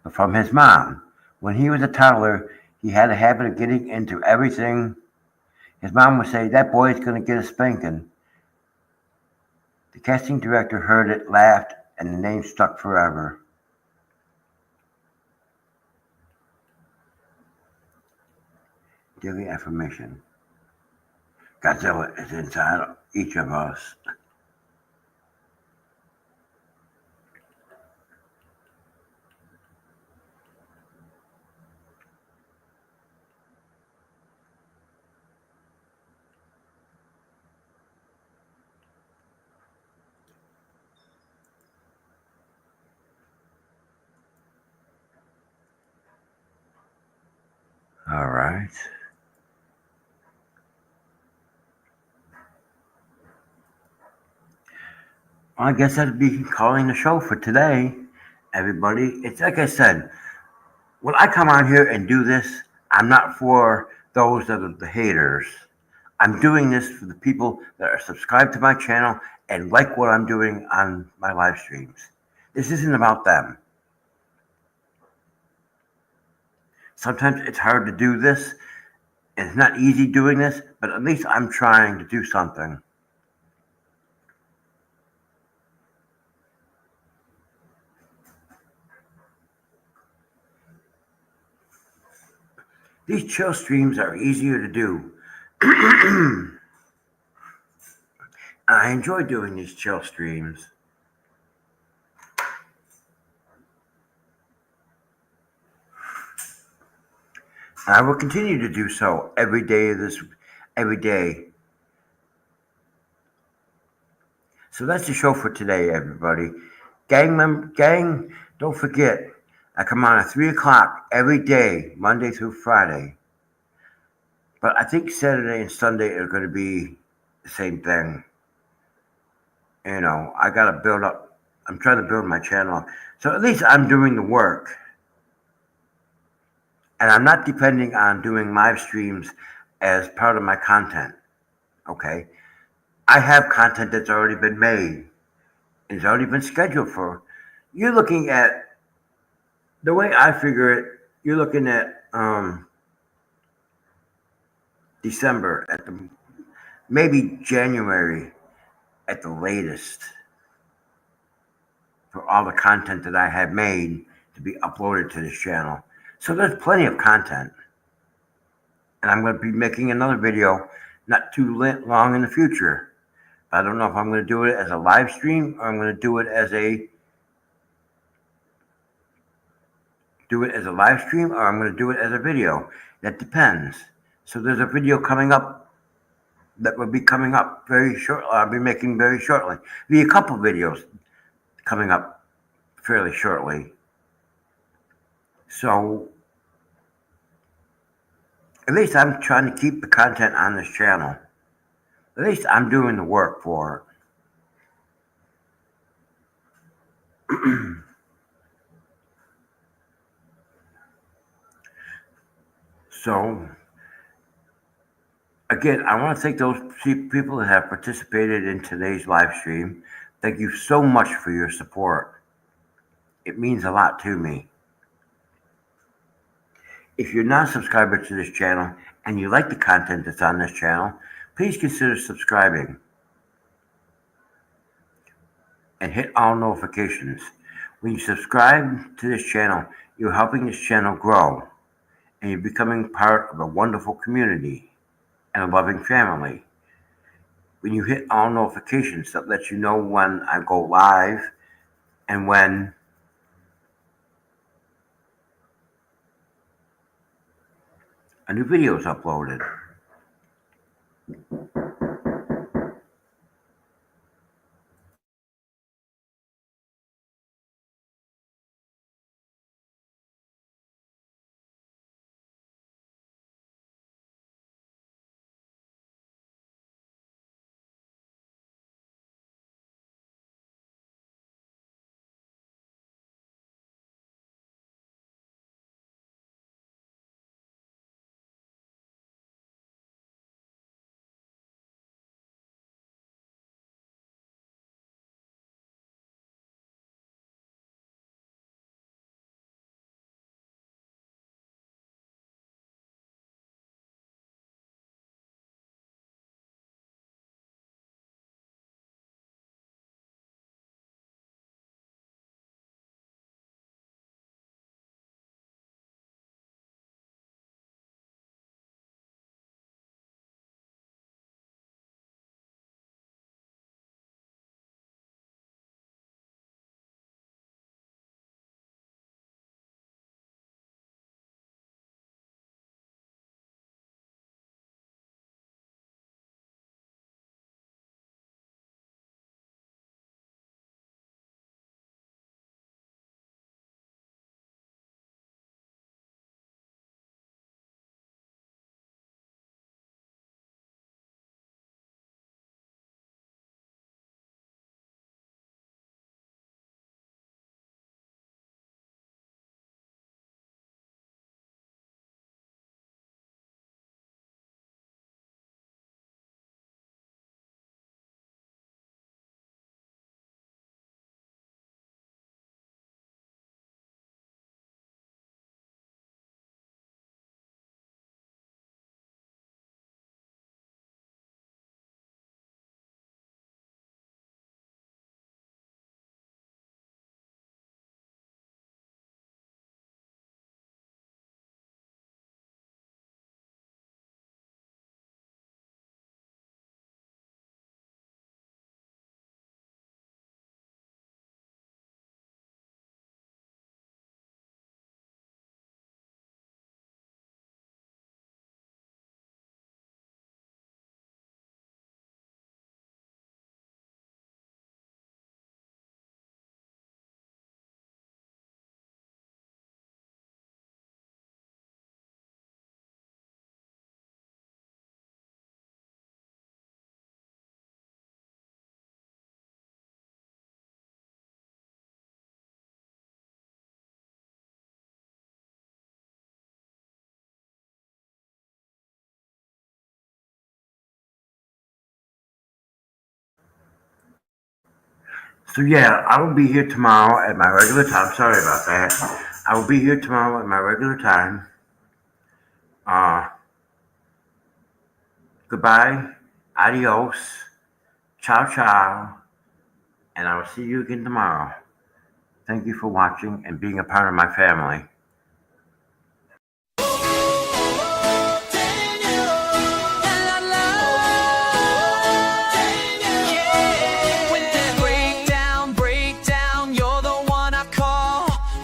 but from his mom. When he was a toddler, he had a habit of getting into everything. His mom would say, "That boy's going to get a spanking." The casting director heard it, laughed, and the name stuck forever. Daily affirmation. Godzilla is inside each of us. All right. Well, I guess that'd be calling the show for today, everybody. It's like I said, when I come on here and do this, I'm not for those that are the haters. I'm doing this for the people that are subscribed to my channel and like what I'm doing on my live streams. This isn't about them. Sometimes it's hard to do this, and it's not easy doing this, but at least I'm trying to do something. These chill streams are easier to do. I enjoy doing these chill streams. I will continue to do so every day. So that's the show for today, everybody. Gang, don't forget, I come on at 3 o'clock every day, Monday through Friday. But I think Saturday and Sunday are going to be the same thing. You know, I got to build up. I'm trying to build my channel up. So at least I'm doing the work. And I'm not depending on doing live streams as part of my content. Okay? I have content that's already been made. It's already been scheduled for. You're looking at, the way I figure it, you're looking at December, at the maybe January at the latest, for all the content that I have made to be uploaded to this channel. So there's plenty of content. And I'm going to be making another video not too long in the future. I don't know if I'm going to do it as a live stream or I'm going to do it as a live stream or I'm going to do it as a video. That depends. So there's a video coming up that will be coming up very shortly. I'll be making very shortly. There'll be a couple videos coming up fairly shortly. So at least I'm trying to keep the content on this channel. At least I'm doing the work for it. So, again, I want to thank those people that have participated in today's live stream. Thank you so much for your support. It means a lot to me. If you're not a subscriber to this channel and you like the content that's on this channel, please consider subscribing and hit all notifications. When you subscribe to this channel, you're helping this channel grow and you're becoming part of a wonderful community and a loving family. When you hit all notifications, that lets you know when I go live and when a new video is uploaded. So yeah, I will be here tomorrow at my regular time. Sorry about that. I will be here tomorrow at my regular time. Uh, Goodbye, adios, ciao ciao, and I will see you again tomorrow. Thank you for watching and being a part of my family.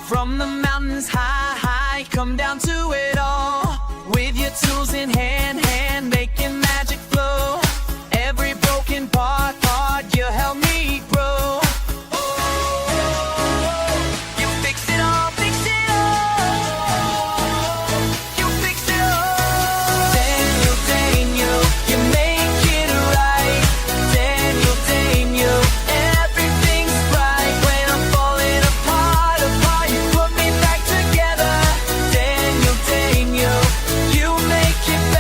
From the mountains high, high, come down to it all. With your tools in hand, hand, making magic flow. Every broken part, you help me grow. You fix it all, fix it all. You fix it all. Daniel, Daniel, you make it right. Daniel, Daniel, everything's bright when I'm falling apart, apart. You put me back together. Daniel, Daniel, you make it better.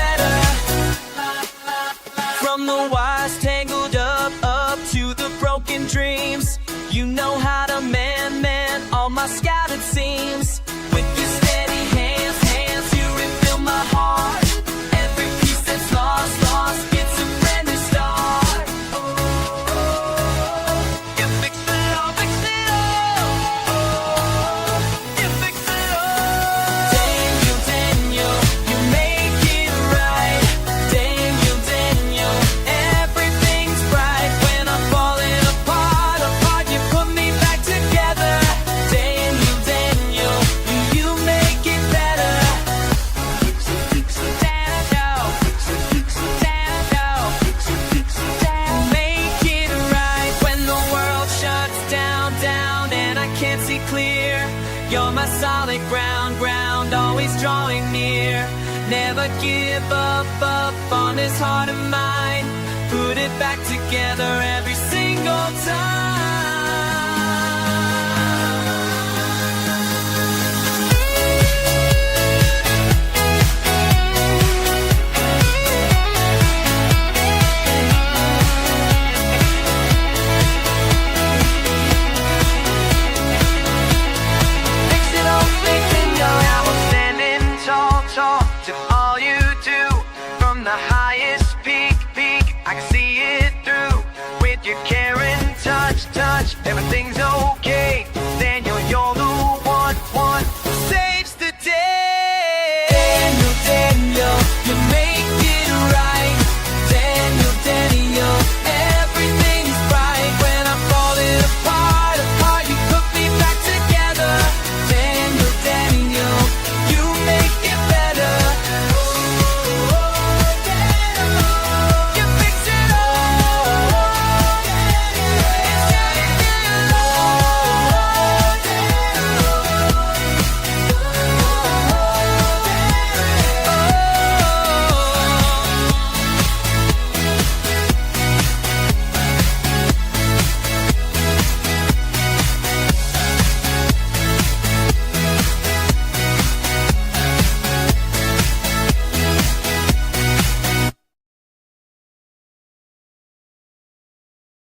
it round, round, always drawing near. Never give up on this heart of mine. Put it back together every single time. To all you do, from the highest peak, I can see it through. With your care and touch, everything's okay.